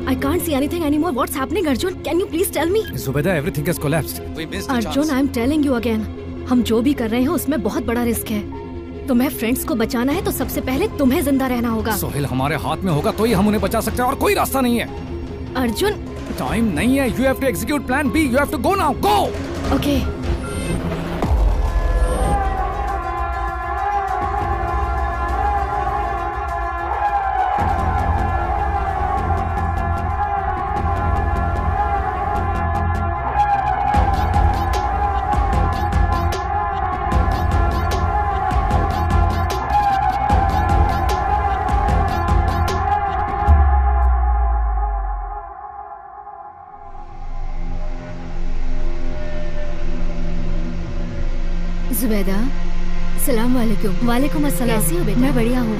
I can't see anything anymore. What's happening, Arjun? Can you please tell me? Zubeda, everything has collapsed. We missed the Arjun, I'm telling you again. हम जो भी कर रहे हैं उसमें बहुत बड़ा risk है। तुम्हें फ्रेंड्स को बचाना है तो सबसे पहले तुम्हें जिंदा रहना होगा। सोहेल हमारे हाथ में होगा तो ही हम उन्हें बचा सकते हैं और कोई रास्ता नहीं है। अर्जुन, टाइम नहीं है। You have to execute plan B. You have to go now. Go. Okay. Zubaida, सलाम वालेकुम। वालेकुम अस्सलाम। कैसी हो बेटा? मैं बढ़िया हूँ।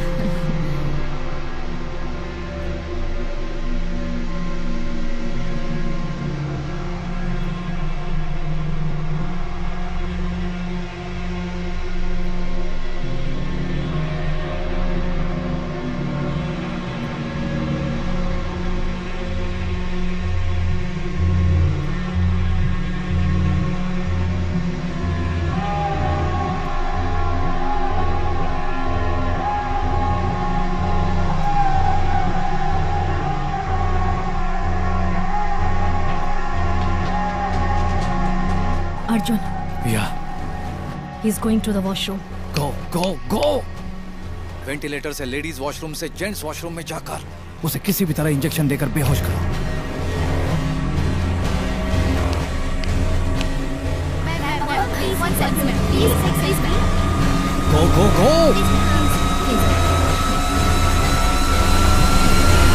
He is going to the washroom. Go, go, go! Ventilator से लेडीज वॉशरूम से जेंट्स वॉशरूम में जाकर उसे किसी भी तरह इंजेक्शन देकर बेहोश करो। Go, go, go!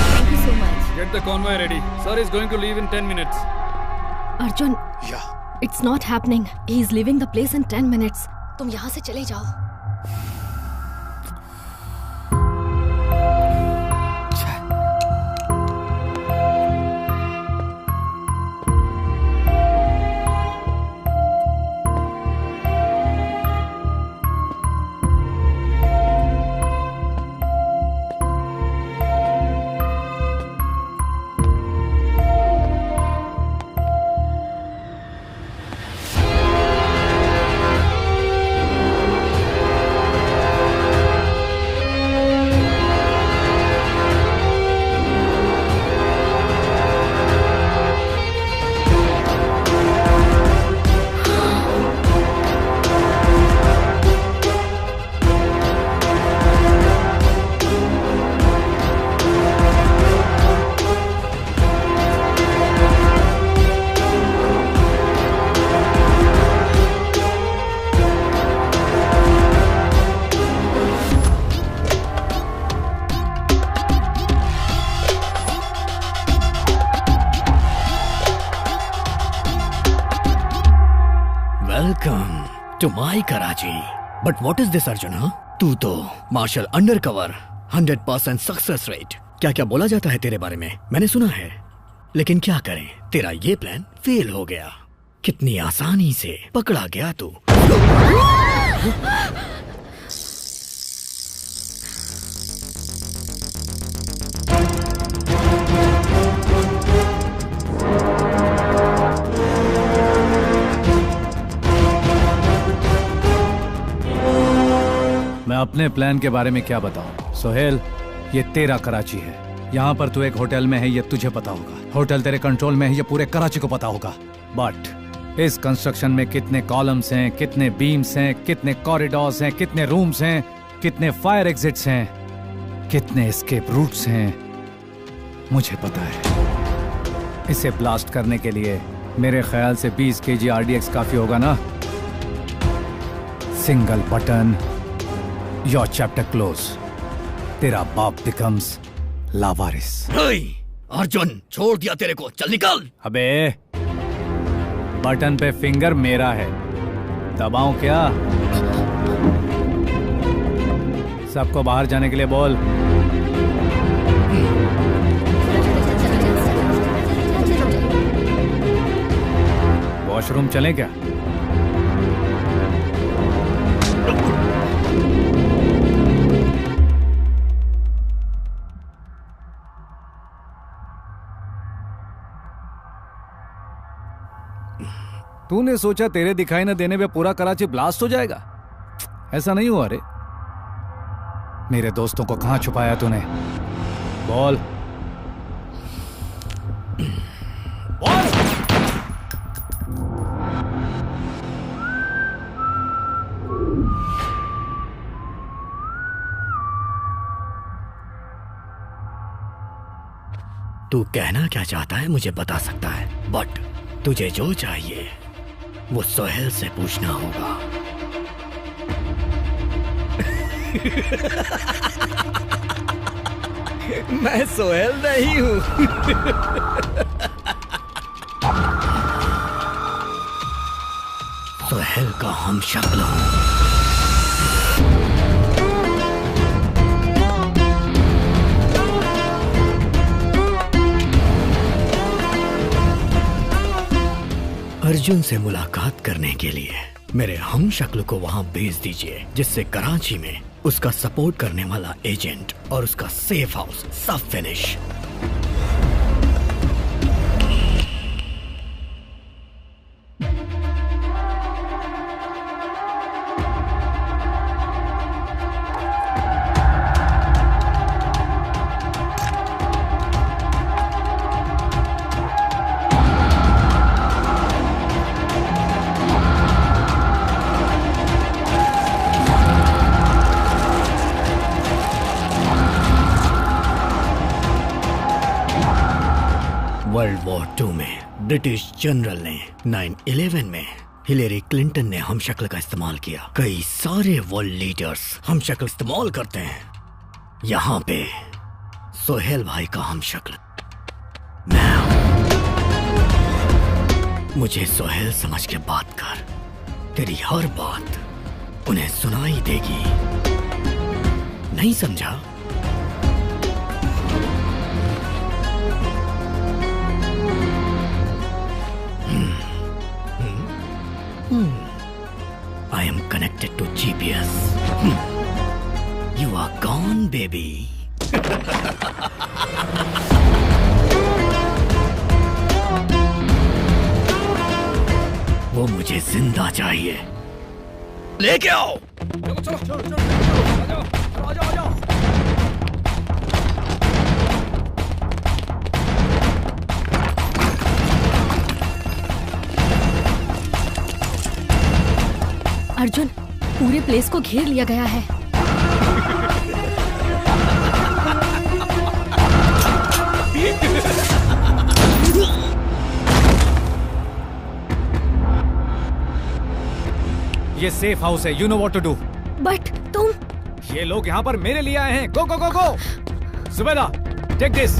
Thank you so much. Get the convoy ready. Sir is going to leave in 10 minutes. Arjun. Yeah. It's not happening. He is leaving the place in 10 minutes. तुम यहाँ से चले जाओ। Welcome to my Karachi. But what is this, Arjun? Huh? तू तो martial undercover 100% success rate क्या क्या बोला जाता है तेरे बारे में, मैंने सुना है। लेकिन क्या करें, तेरा ये प्लान फेल हो गया। कितनी आसानी से पकड़ा गया तू। मैं अपने प्लान के बारे में क्या बताऊं? सोहेल, ये तेरा कराची है। यहाँ पर तू एक होटल में है, ये तुझे पता होगा। होटल तेरे कंट्रोल में है, ये पूरे कराची को पता होगा। बट इस कंस्ट्रक्शन में कितने कॉलम्स हैं, कितने बीम्स हैं, कितने कॉरिडोर्स हैं, कितने रूम्स हैं, कितने फायर एग्जिट्स हैं, कितने एस्केप रूट्स हैं, मुझे पता है। इसे ब्लास्ट करने के लिए मेरे ख्याल से 20 kg RDX काफी होगा ना? Single button, your chapter close. तेरा बाप बिकम्स लावारिस। अर्जुन, छोड़ दिया तेरे को, चल निकल। अबे, बटन पे फिंगर मेरा है, दबाऊं क्या? सबको बाहर जाने के लिए बोल। वॉशरूम चलें क्या? तूने सोचा तेरे दिखाई न देने पे पूरा कराची ब्लास्ट हो जाएगा? ऐसा नहीं हुआ रे। मेरे दोस्तों को कहां छुपाया तूने? बोल। तू कहना क्या चाहता है मुझे बता सकता है, बट तुझे जो चाहिए वो सोहेल से पूछना होगा। मैं सोहेल नहीं हूं। सोहेल का हम शक्ल हूं। अर्जुन से मुलाकात करने के लिए मेरे हम शक्ल को वहां भेज दीजिए, जिससे कराची में उसका सपोर्ट करने वाला एजेंट और उसका सेफ हाउस सब फिनिश। वर्ल्ड वॉर 2 में ब्रिटिश जनरल ने 9/11 में हिलेरी क्लिंटन ने हम शक्ल का इस्तेमाल किया। कई सारे वर्ल्ड लीडर्स हम शक्ल इस्तेमाल करते हैं। यहाँ पे सोहेल भाई का हम शक्ल मैं हूं। मुझे सोहेल समझ के बात कर। तेरी हर बात उन्हें सुनाई देगी। नहीं समझा? I am connected to GPS. You are gone, baby. वो मुझे जिंदा चाहिए। लेके आओ। चलो चलो चलो आ जाओ। अर्जुन, पूरे प्लेस को घेर लिया गया है। ये सेफ हाउस है। You know what to do. But तुम, ये लोग यहाँ पर मेरे लिए आए हैं। Go go go go. Subeda, take this.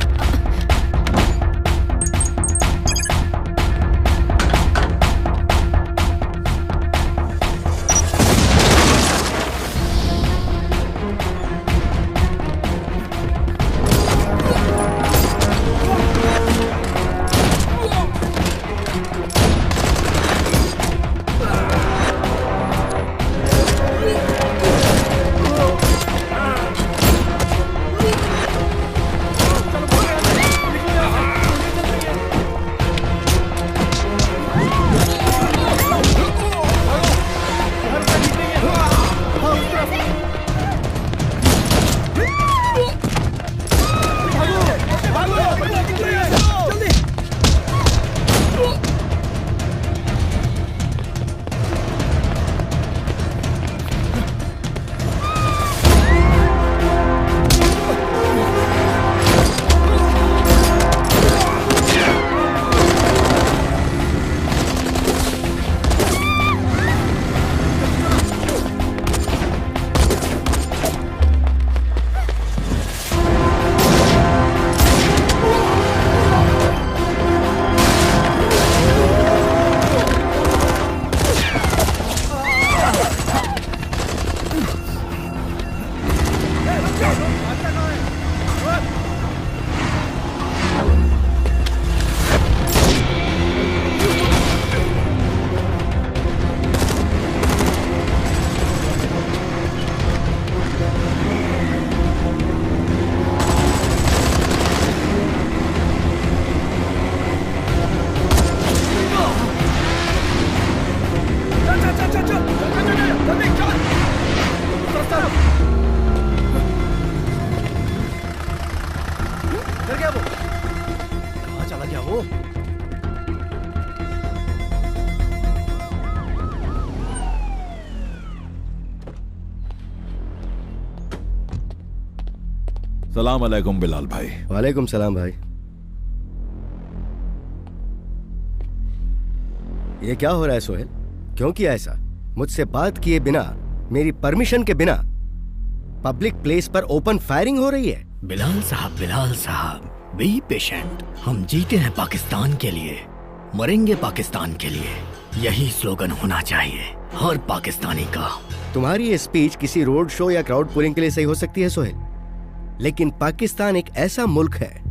सलाम अलैकुम बिलाल भाई। वालेकुम सलाम भाई। ये क्या हो रहा है सोहेल? क्यों किया ऐसा? मुझसे बात किए बिना, मेरी परमिशन के बिना पब्लिक प्लेस पर ओपन फायरिंग हो रही है। बिलाल साहब, बी पेशेंट। हम जीते हैं पाकिस्तान के लिए, मरेंगे पाकिस्तान के लिए। यही स्लोगन होना चाहिए हर पाकिस्तानी का। तुम्हारी ये स्पीच किसी रोड शो या क्राउड पुलिंग के लिए सही हो सकती है सोहेल, लेकिन पाकिस्तान एक ऐसा मुल्क है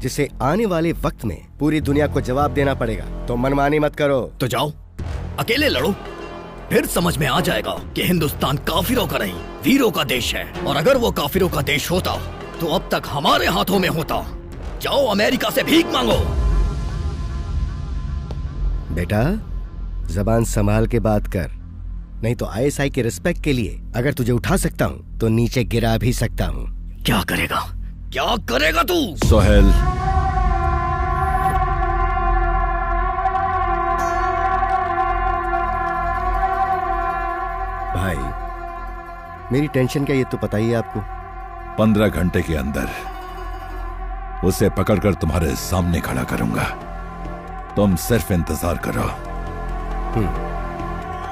जिसे आने वाले वक्त में पूरी दुनिया को जवाब देना पड़ेगा। तो मनमानी मत करो। तो जाओ अकेले लड़ो, फिर समझ में आ जाएगा कि हिंदुस्तान काफिरों का नहीं वीरों का देश है। और अगर वो काफिरों का देश होता तो अब तक हमारे हाथों में होता। जाओ अमेरिका से भीख मांगो। बेटा जबान संभाल के बात कर, नहीं तो आईएसआई के रिस्पेक्ट के लिए अगर तुझे उठा सकता हूँ तो नीचे गिरा भी सकता हूँ। क्या करेगा तू? सोहेल, भाई मेरी टेंशन क्या ये तो पता ही है आपको। 15 घंटे के अंदर उसे पकड़कर तुम्हारे सामने खड़ा करूंगा। तुम सिर्फ इंतजार करो।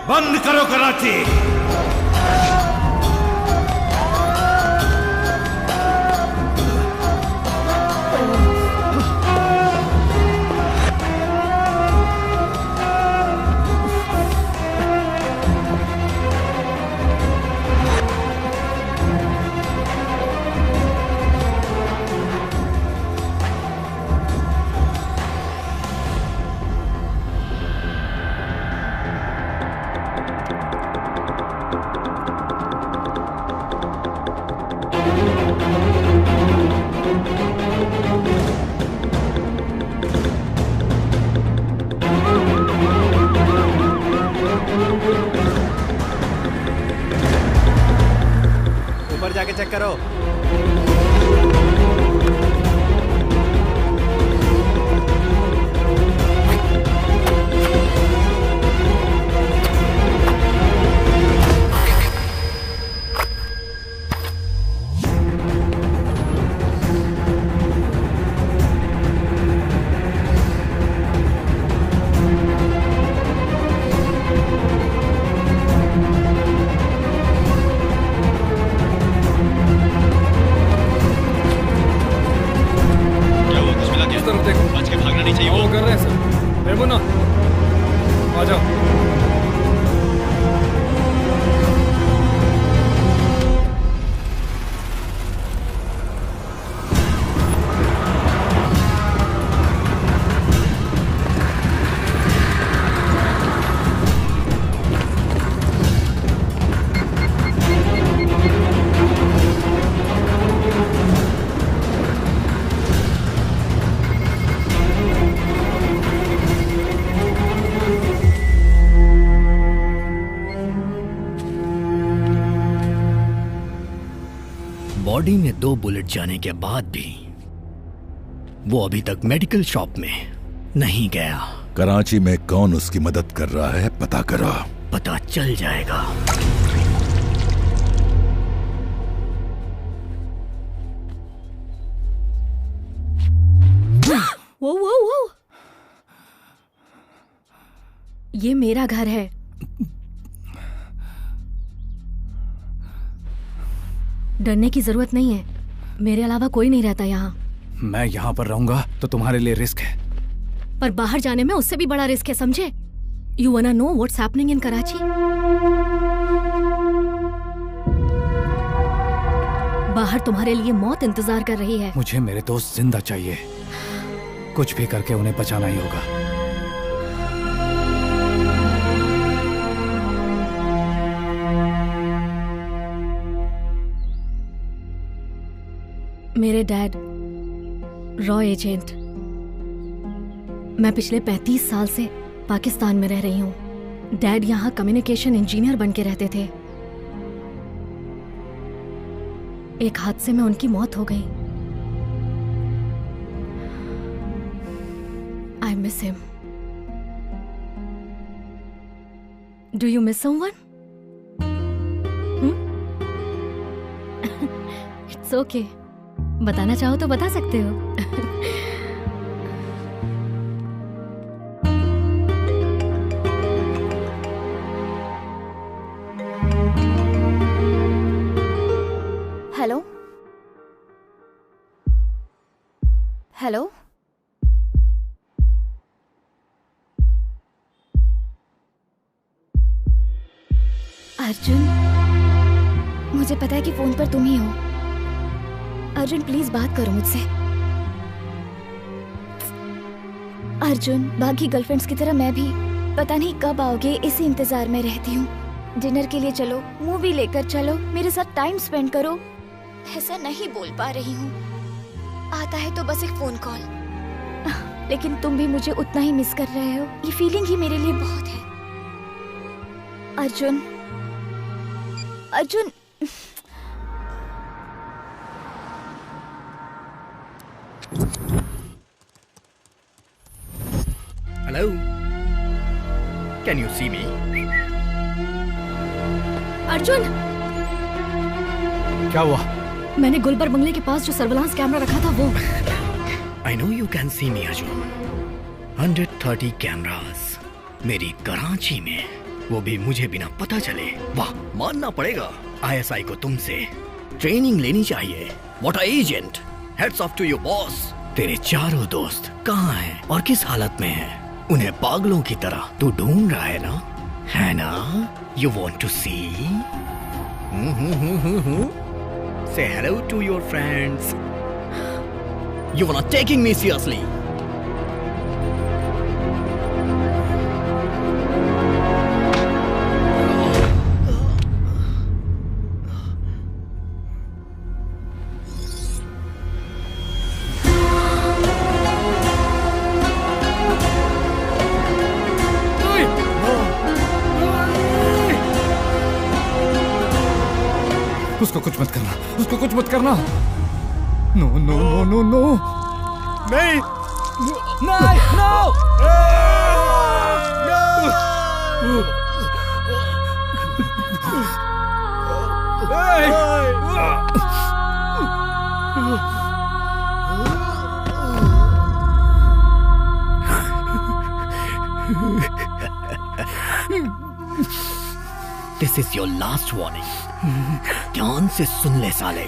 बंद करो कराची। ऊपर जाके चेक करो। बॉडी में 2 बुलेट जाने के बाद भी वो अभी तक मेडिकल शॉप में नहीं गया। कराची में कौन उसकी मदद कर रहा है पता करो। पता चल जाएगा। वो ये मेरा घर है। डरने की जरूरत नहीं है, मेरे अलावा कोई नहीं रहता यहाँ। मैं यहाँ पर रहूंगा तो तुम्हारे लिए रिस्क है, पर बाहर जाने में उससे भी बड़ा रिस्क है, समझे? You wanna know what's happening in Karachi? बाहर तुम्हारे लिए मौत इंतजार कर रही है। मुझे मेरे दोस्त जिंदा चाहिए, कुछ भी करके उन्हें बचाना ही होगा। मेरे डैड रॉ एजेंट। मैं पिछले 35 साल से पाकिस्तान में रह रही हूँ। डैड यहाँ कम्युनिकेशन इंजीनियर बन के रहते थे। एक हादसे में उनकी मौत हो गई। I miss him. Do you miss someone? It's okay. बताना चाहो तो बता सकते हो। हेलो हेलो, अर्जुन, मुझे पता है कि फोन पर तुम ही हो। अर्जुन प्लीज बात करो मुझसे। अर्जुन, बाकी गर्लफ्रेंड्स की तरह मैं भी पता नहीं कब आओगे इसी इंतजार में रहती हूँ। डिनर के लिए चलो, मूवी लेकर चलो, मेरे साथ टाइम स्पेंड करो। ऐसा नहीं बोल पा रही हूँ, आता है तो बस एक फोन कॉल। लेकिन तुम भी मुझे उतना ही मिस कर रहे हो, ये फीलिंग ही मेरे लिए बहुत है। Arjun, Arjun, hello, can you see me? Arjun, क्या हुआ? मैंने गुलबर बंगले के पास जो सर्विलांस कैमरा रखा था वो I know you can see me Arjun. 130 cameras मेरी कराची में, वो भी मुझे बिना पता चले। वाह, मानना पड़ेगा आईएसआई को तुमसे ट्रेनिंग लेनी चाहिए। What a agent, heads off to your boss. तेरे चारों दोस्त कहाँ हैं और किस हालत में हैं? उन्हें पागलों की तरह तू ढूंढ रहा है ना? है ना? You want to see? Say hello to your friends. You are not taking me seriously. उसको कुछ मत करना, उसको कुछ मत करना। No no no no no, नहीं नहीं, no. This is your last warning. ध्यान से सुन ले साले।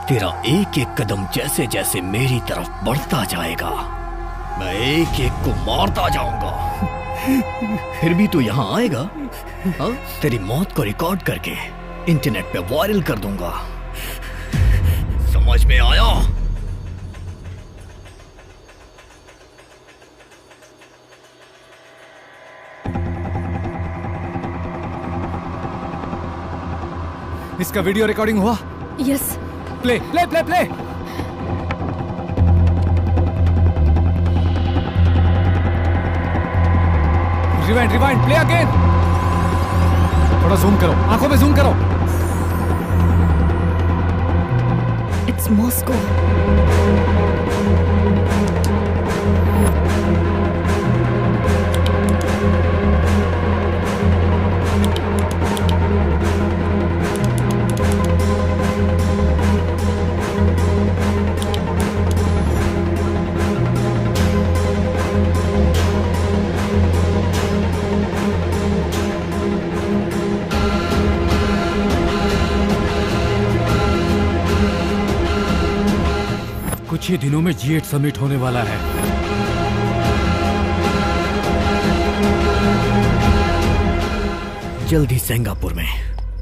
तेरा एक एक कदम जैसे जैसे मेरी तरफ बढ़ता जाएगा, मैं एक एक को मारता जाऊंगा। फिर भी तू यहाँ आएगा? हाँ? तेरी मौत को रिकॉर्ड करके इंटरनेट पे वायरल कर दूंगा। समझ में आया? इसका वीडियो रिकॉर्डिंग हुआ? Yes. Play play play play. Rewind rewind, play again. थोड़ा जूम करो, आंखों पे जूम करो। It's Moscow. कुछ ही दिनों में G8 समिट होने वाला है। जल्दी सिंगापुर में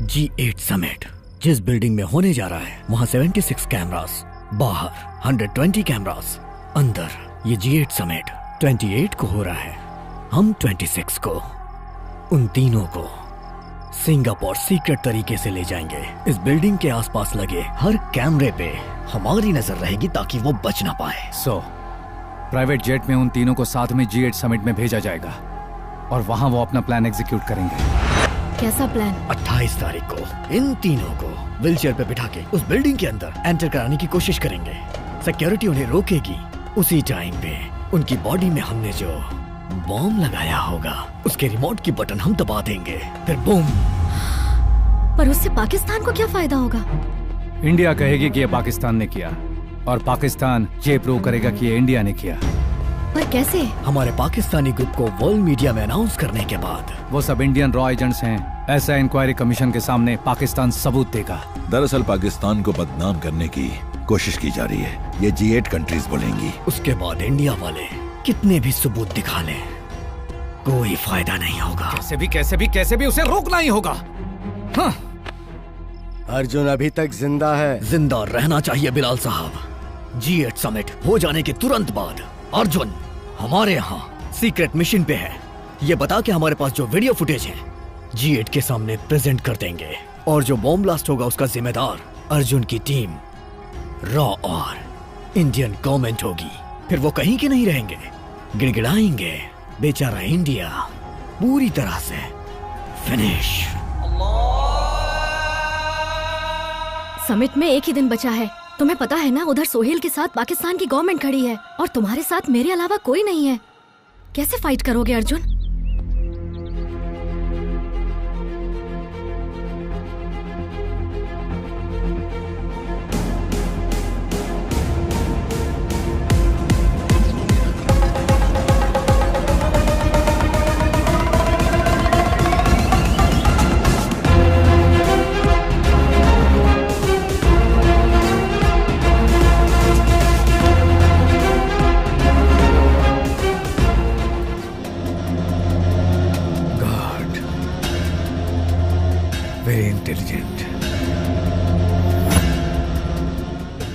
G8 समिट जिस बिल्डिंग में होने जा रहा है, वहां 76 कैमरास, बाहर 120 कैमरास, अंदर ये G8 समिट 28 को हो रहा है। हम 26 को उन तीनों को सिंगापुर सीक्रेट तरीके से ले जाएंगे। इस बिल्डिंग के आसपास लगे हर कैमरे पे हमारी नजर रहेगी ताकि वो बच ना पाए। प्राइवेट जेट में उन तीनों को साथ में G8 समिट में भेजा जाएगा और वहां वो अपना प्लान एग्जीक्यूट करेंगे। कैसा प्लान? 28 तारीख को इन तीनों को व्हीलचेयर पे बिठा के उस बिल्डिंग के अंदर एंटर कराने की कोशिश करेंगे। सिक्योरिटी उन्हें रोकेगी। उसी टाइम पे उनकी बॉडी में हमने जो बॉम्ब लगाया होगा उसके रिमोट की बटन हम दबा देंगे, फिर बूम। पर उससे पाकिस्तान को क्या फायदा होगा? इंडिया कहेगी कि ये पाकिस्तान ने किया और पाकिस्तान ये प्रूव करेगा कि ये इंडिया ने किया। पर कैसे? हमारे पाकिस्तानी ग्रुप को वर्ल्ड मीडिया में अनाउंस करने के बाद वो सब इंडियन रॉ एजेंट्स हैं। ऐसा इंक्वायरी कमीशन के सामने पाकिस्तान सबूत देगा। दरअसल पाकिस्तान को बदनाम करने की कोशिश की जा रही है, ये G8 कंट्रीज बोलेंगी। उसके बाद इंडिया वाले कितने भी सबूत दिखा लें, कोई फायदा नहीं होगा। कैसे भी उसे रोकना ही होगा। हाँ। अर्जुन अभी तक जिंदा है। जिंदा रहना चाहिए बिलाल साहब। G8 समिट हो जाने के तुरंत बाद अर्जुन हमारे यहाँ सीक्रेट मिशन पे है। ये बता के हमारे पास जो वीडियो फुटेज है G8 के सामने प्रेजेंट कर देंगे और जो बॉम्ब ब्लास्ट होगा उसका जिम्मेदार अर्जुन की टीम रॉ और इंडियन गवर्नमेंट होगी। फिर वो कहीं के नहीं रहेंगे, गिड़गिड़ाएंगे। बेचारा इंडिया पूरी तरह से फिनिश। समिट में एक ही दिन बचा है। तुम्हें पता है ना, उधर सोहेल के साथ पाकिस्तान की गवर्नमेंट खड़ी है और तुम्हारे साथ मेरे अलावा कोई नहीं है। कैसे फाइट करोगे अर्जुन?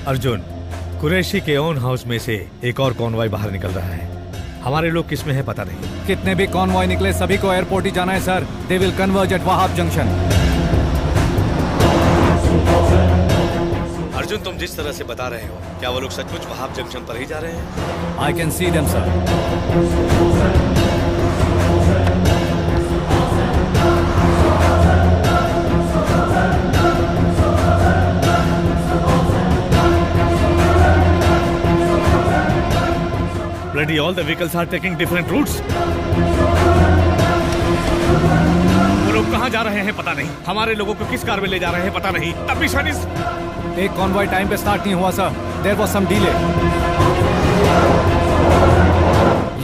अर्जुन, कुरैशी के ओन हाउस में से एक और कॉन्वॉय बाहर निकल रहा है। हमारे लोग किसमें है पता नहीं। कितने भी कॉन्वॉय निकले सभी को एयरपोर्ट ही जाना है sir. They will converge eight Wahab junction. Arjun, तुम जिस तरह से बता रहे हो, क्या वो लोग सचमुच वहाब जंक्शन पर ही जा रहे हैं? I can see them sir. Bloody all the vehicles are taking different routes. वो लोग कहाँ जा रहे हैं पता नहीं। हमारे लोगों को किस कार में ले जा रहे हैं पता नहीं। तब भी शायद एक कॉन्वॉय टाइम पे स्टार्ट नहीं हुआ sir. There was some delay.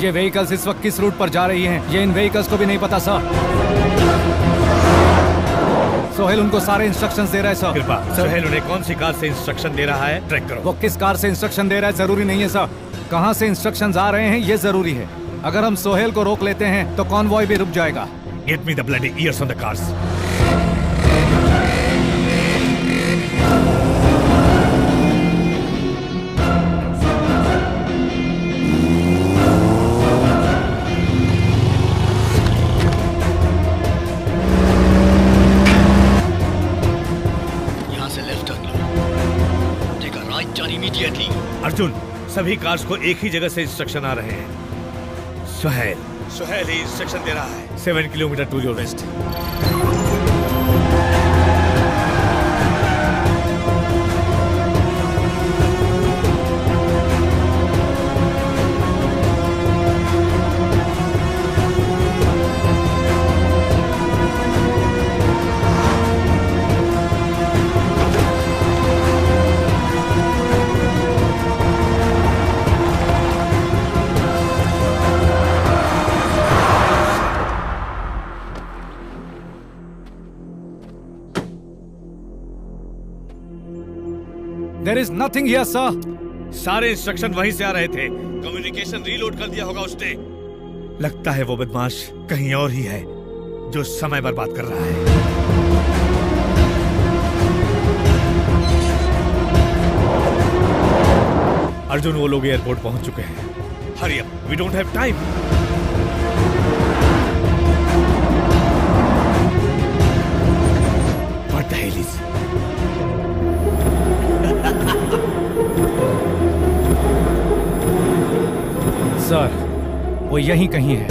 ये व्हीकल्स इस वक्त किस रूट पर जा रही हैं, ये इन व्हीकल्स को भी नहीं पता सर। सोहेल उनको सारे इंस्ट्रक्शंस दे रहा है सर। कृपा, सोहेल उन्हें कौन सी कार से इंस्ट्रक्शन दे रहा है ट्रैक करो। वो किस कार से इंस्ट्रक्शन दे रहा है जरूरी नहीं है सर। कहां से इंस्ट्रक्शंस आ रहे हैं ये जरूरी है। अगर हम सोहेल को रोक लेते हैं तो कॉन्वॉय भी रुक जाएगा। Get me the bloody ears on the cars. यहाँ से लेफ्ट टर्न लो। Take a right turn immediately. Arjun, सभी कार्स को एक ही जगह से इंस्ट्रक्शन आ रहे हैं। सोहेल ही इंस्ट्रक्शन दे रहा है। 7 kilometre to your west. There is nothing here, sir. सारे इंस्ट्रक्शन वहीं से आ रहे थे। कम्युनिकेशन रीलोड कर दिया होगा उसने। लगता है वो बदमाश कहीं और ही है जो समय बर्बाद कर रहा है। अर्जुन, वो लोग एयरपोर्ट पहुंच चुके हैं। Hurry up, we don't have time. What the hell is? Sir, वो यहीं कहीं है।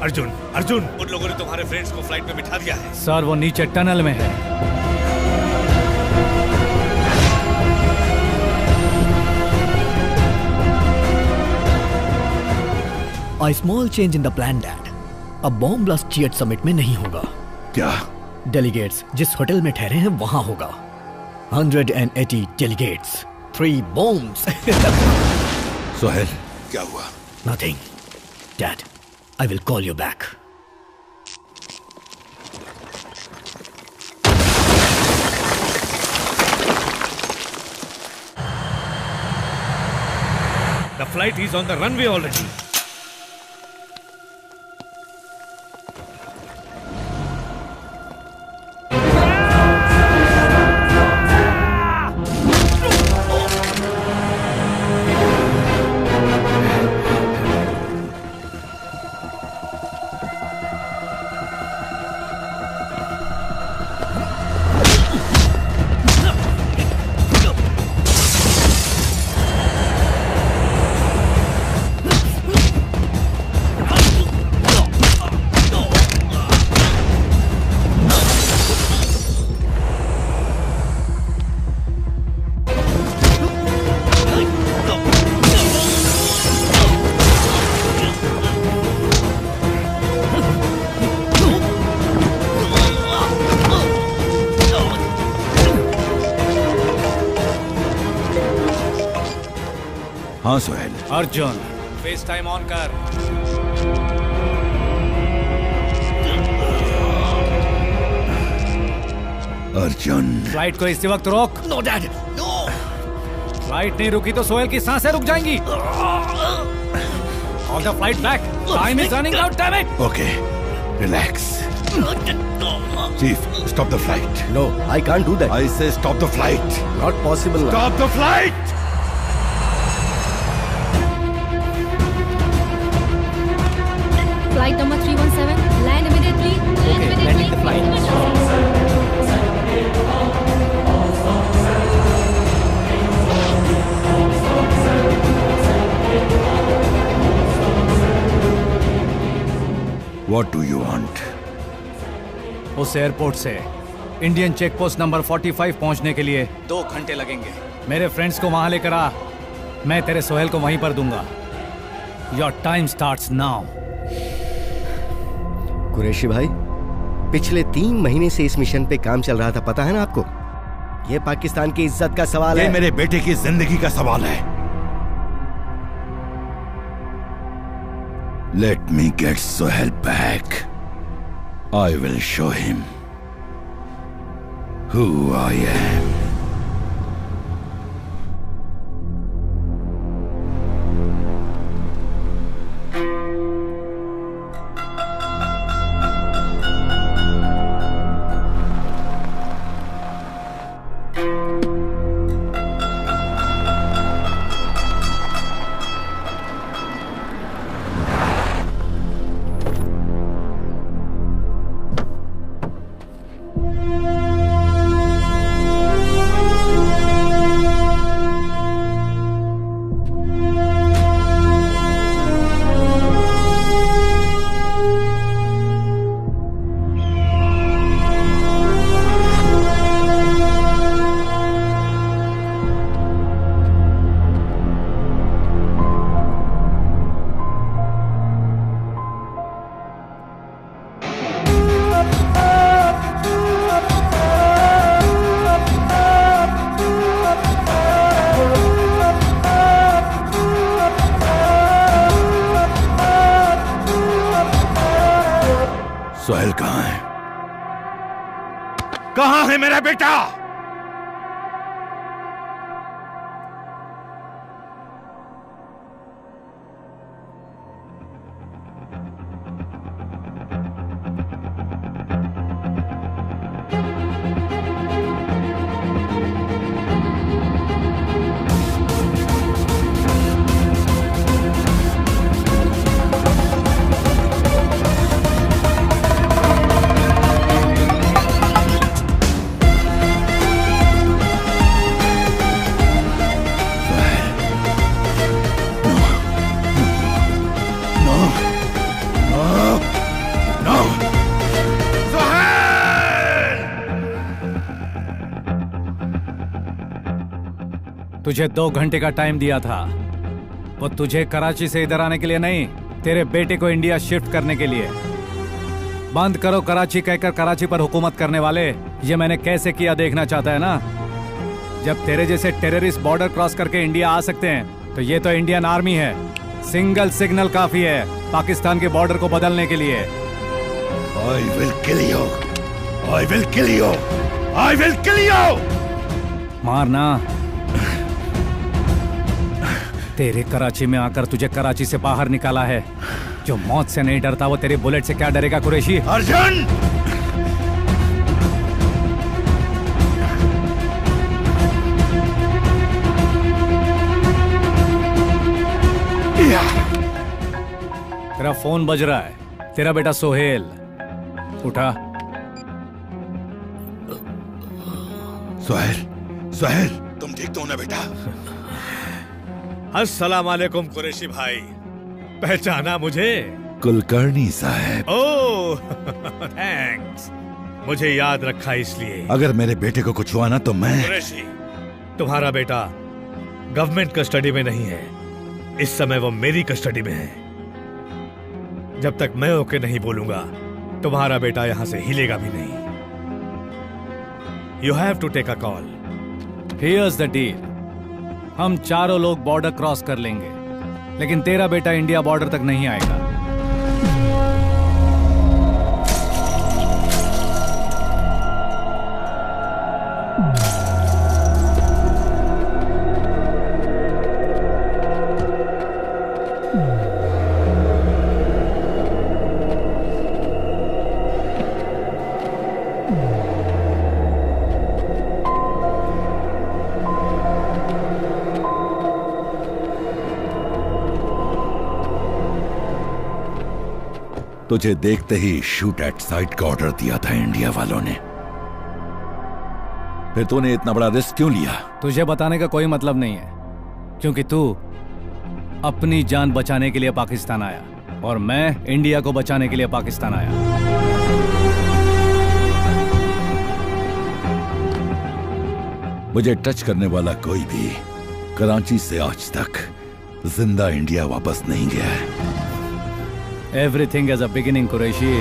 अर्जुन, उन लोगों ने तुम्हारे फ्रेंड्स को फ्लाइट में बिठा दिया है। सर, वो नीचे टनल में है। A small change in the plan, Dad. अब बॉम्ब ब्लास्ट G8 समिट में नहीं होगा। क्या? डेलीगेट्स जिस होटल में ठहरे हैं वहां होगा। 180 डेलीगेट्स, 3 बॉम्ब्स। सोहेल, क्या हुआ? Nothing. Dad, I will call you back. The flight is on the runway already. हाँ Sohail. Arjun, face time on कर। अर्जुन, फ्लाइट को इसी वक्त रोक। No dad, no. फ्लाइट नहीं रुकी तो सोहेल की सांसें रुक जाएंगी। Call the flight back. Time is running out, damn it! Okay, relax. Chief, stop the flight. No, I can't do that. I say stop the flight. Not possible. Stop the flight! Flight number 317, land immediately. Okay, landing the flight. What do you want? उस airport से Indian check post number 45 पहुंचने के लिए 2 घंटे लगेंगे। मेरे friends को वहां लेकर आ, मैं तेरे सोहेल को वहीं पर दूंगा। Your time starts now. Qureshi भाई, पिछले 3 महीने से इस मिशन पे काम चल रहा था, पता है ना आपको? ये पाकिस्तान की इज्जत का सवाल है। ये मेरे बेटे की जिंदगी का सवाल है। Let me get Sohail back. I will show him who I am. Sohail कहाँ है? कहाँ है मेरा बेटा? तुझे 2 घंटे का टाइम दिया था, वो तुझे कराची से इधर आने के लिए नहीं, तेरे बेटे को इंडिया शिफ्ट करने के लिए। बंद करो कराची कहकर कराची पर हुकूमत करने वाले, ये मैंने कैसे किया देखना चाहता है ना? जब तेरे जैसे टेररिस्ट बॉर्डर क्रॉस करके इंडिया आ सकते हैं, तो ये तो इंडियन आर्मी है। सिंगल सिग्नल काफी है पाकिस्तान के बॉर्डर को बदलने के लिए। I will kill you. I will kill you. I will kill you. मारना। तेरे कराची में आकर तुझे कराची से बाहर निकाला है। जो मौत से नहीं डरता वो तेरे बुलेट से क्या डरेगा कुरैशी? अर्जुन! तेरा फोन बज रहा है, तेरा बेटा सोहेल। उठा। सोहेल, सोहेल, तुम ठीक तो हो ना बेटा? अस्सलाम वालेकुम कुरैशी भाई, पहचाना मुझे? कुलकर्णी साहब। ओह थैंक्स, मुझे याद रखा इसलिए। अगर मेरे बेटे को कुछ हुआ ना तो मैं। कुरैशी, तुम्हारा बेटा गवर्नमेंट कस्टडी में नहीं है, इस समय वो मेरी कस्टडी में है। जब तक मैं ओके नहीं बोलूंगा तुम्हारा बेटा यहां से हिलेगा भी नहीं। You have to take a call. Here's the deal, हम चारों लोग बॉर्डर क्रॉस कर लेंगे, लेकिन तेरा बेटा इंडिया बॉर्डर तक नहीं आएगा। तुझे देखते ही शूट एट साइट का ऑर्डर दिया था इंडिया वालों ने। फिर तूने इतना बड़ा रिस्क क्यों लिया? तुझे बताने का कोई मतलब नहीं है, क्योंकि तू अपनी जान बचाने के लिए पाकिस्तान आया और मैं इंडिया को बचाने के लिए पाकिस्तान आया। मुझे टच करने वाला कोई भी कराची से आज तक जिंदा इंडिया वापस नहीं गया है। Everything has a beginning, Qureshi.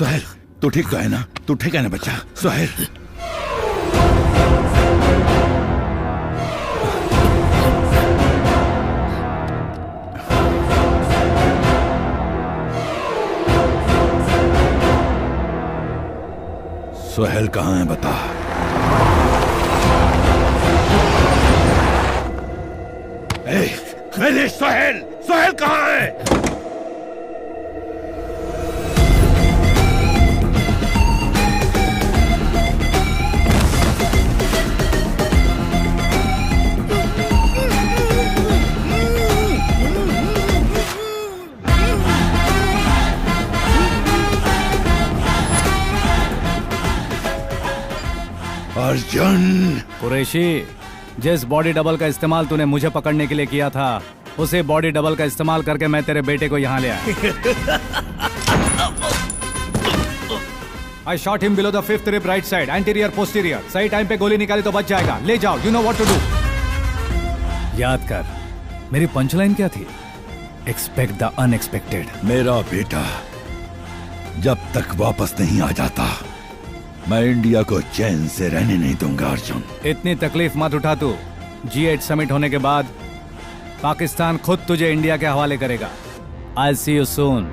Suhail, तू ठीक तो है ना? तू ठीक है ना बच्चा? सुहेल, सुहेल कहाँ है बता। मेरे सुहेल, सुहेल कहाँ है? अर्जुन! कुरैशी, जिस बॉडी डबल का इस्तेमाल तूने मुझे पकड़ने के लिए किया था, उसे बॉडी डबल का इस्तेमाल करके मैं तेरे बेटे को यहाँ ले आया। I shot him below the 5th rib right side, anterior posterior. सही टाइम पे गोली निकाली तो बच जाएगा। ले जाओ, you know what to do. याद कर, मेरी पंचलाइन क्या थी? Expect the unexpected. मेरा बेटा जब तक वापस नहीं आ जाता, मैं इंडिया को चैन से रहने नहीं दूंगा अर्जुन। इतनी तकलीफ मत उठा तू। G8 समिट होने के बाद पाकिस्तान खुद तुझे इंडिया के हवाले करेगा। I'll see you soon.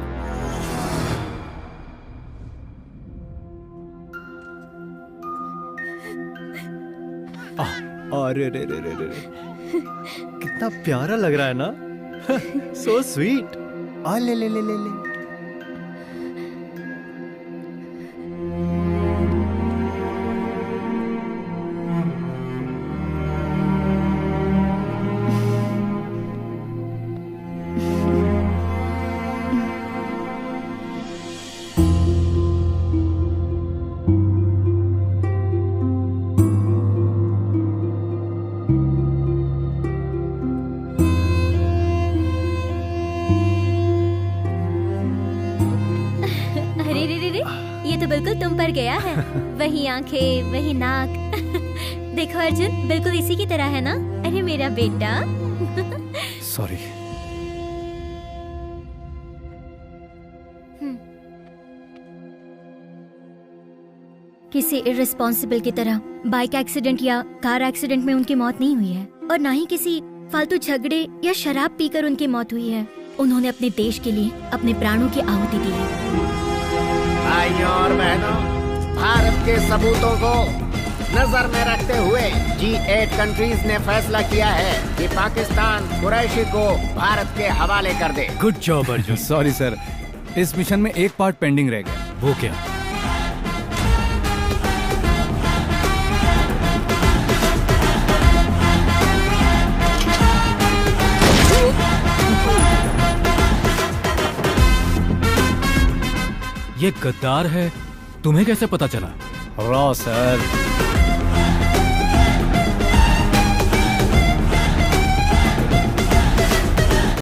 अरे रे रे रे रे, कितना प्यारा लग रहा है ना। So sweet. आ ले ले ले ले ले। गया है। वही आंखें, वही नाक। देखो अर्जुन, बिल्कुल इसी की तरह है ना? अरे मेरा बेटा। सॉरी। किसी इररिस्पॉन्सिबल की तरह बाइक एक्सीडेंट या कार एक्सीडेंट में उनकी मौत नहीं हुई है, और ना ही किसी फालतू झगड़े या शराब पीकर उनकी मौत हुई है। उन्होंने अपने देश के लिए अपने प्राणों की आहुति दी है। भाइयों और बहनों, भारत के सबूतों को नजर में रखते हुए G8 कंट्रीज ने फैसला किया है कि पाकिस्तान कुरैशी को भारत के हवाले कर दे। Good job Arjun. Sorry sir, इस मिशन में एक पार्ट पेंडिंग रह गया। वो क्या? ये गद्दार है, तुम्हें कैसे पता चला? Raw sir,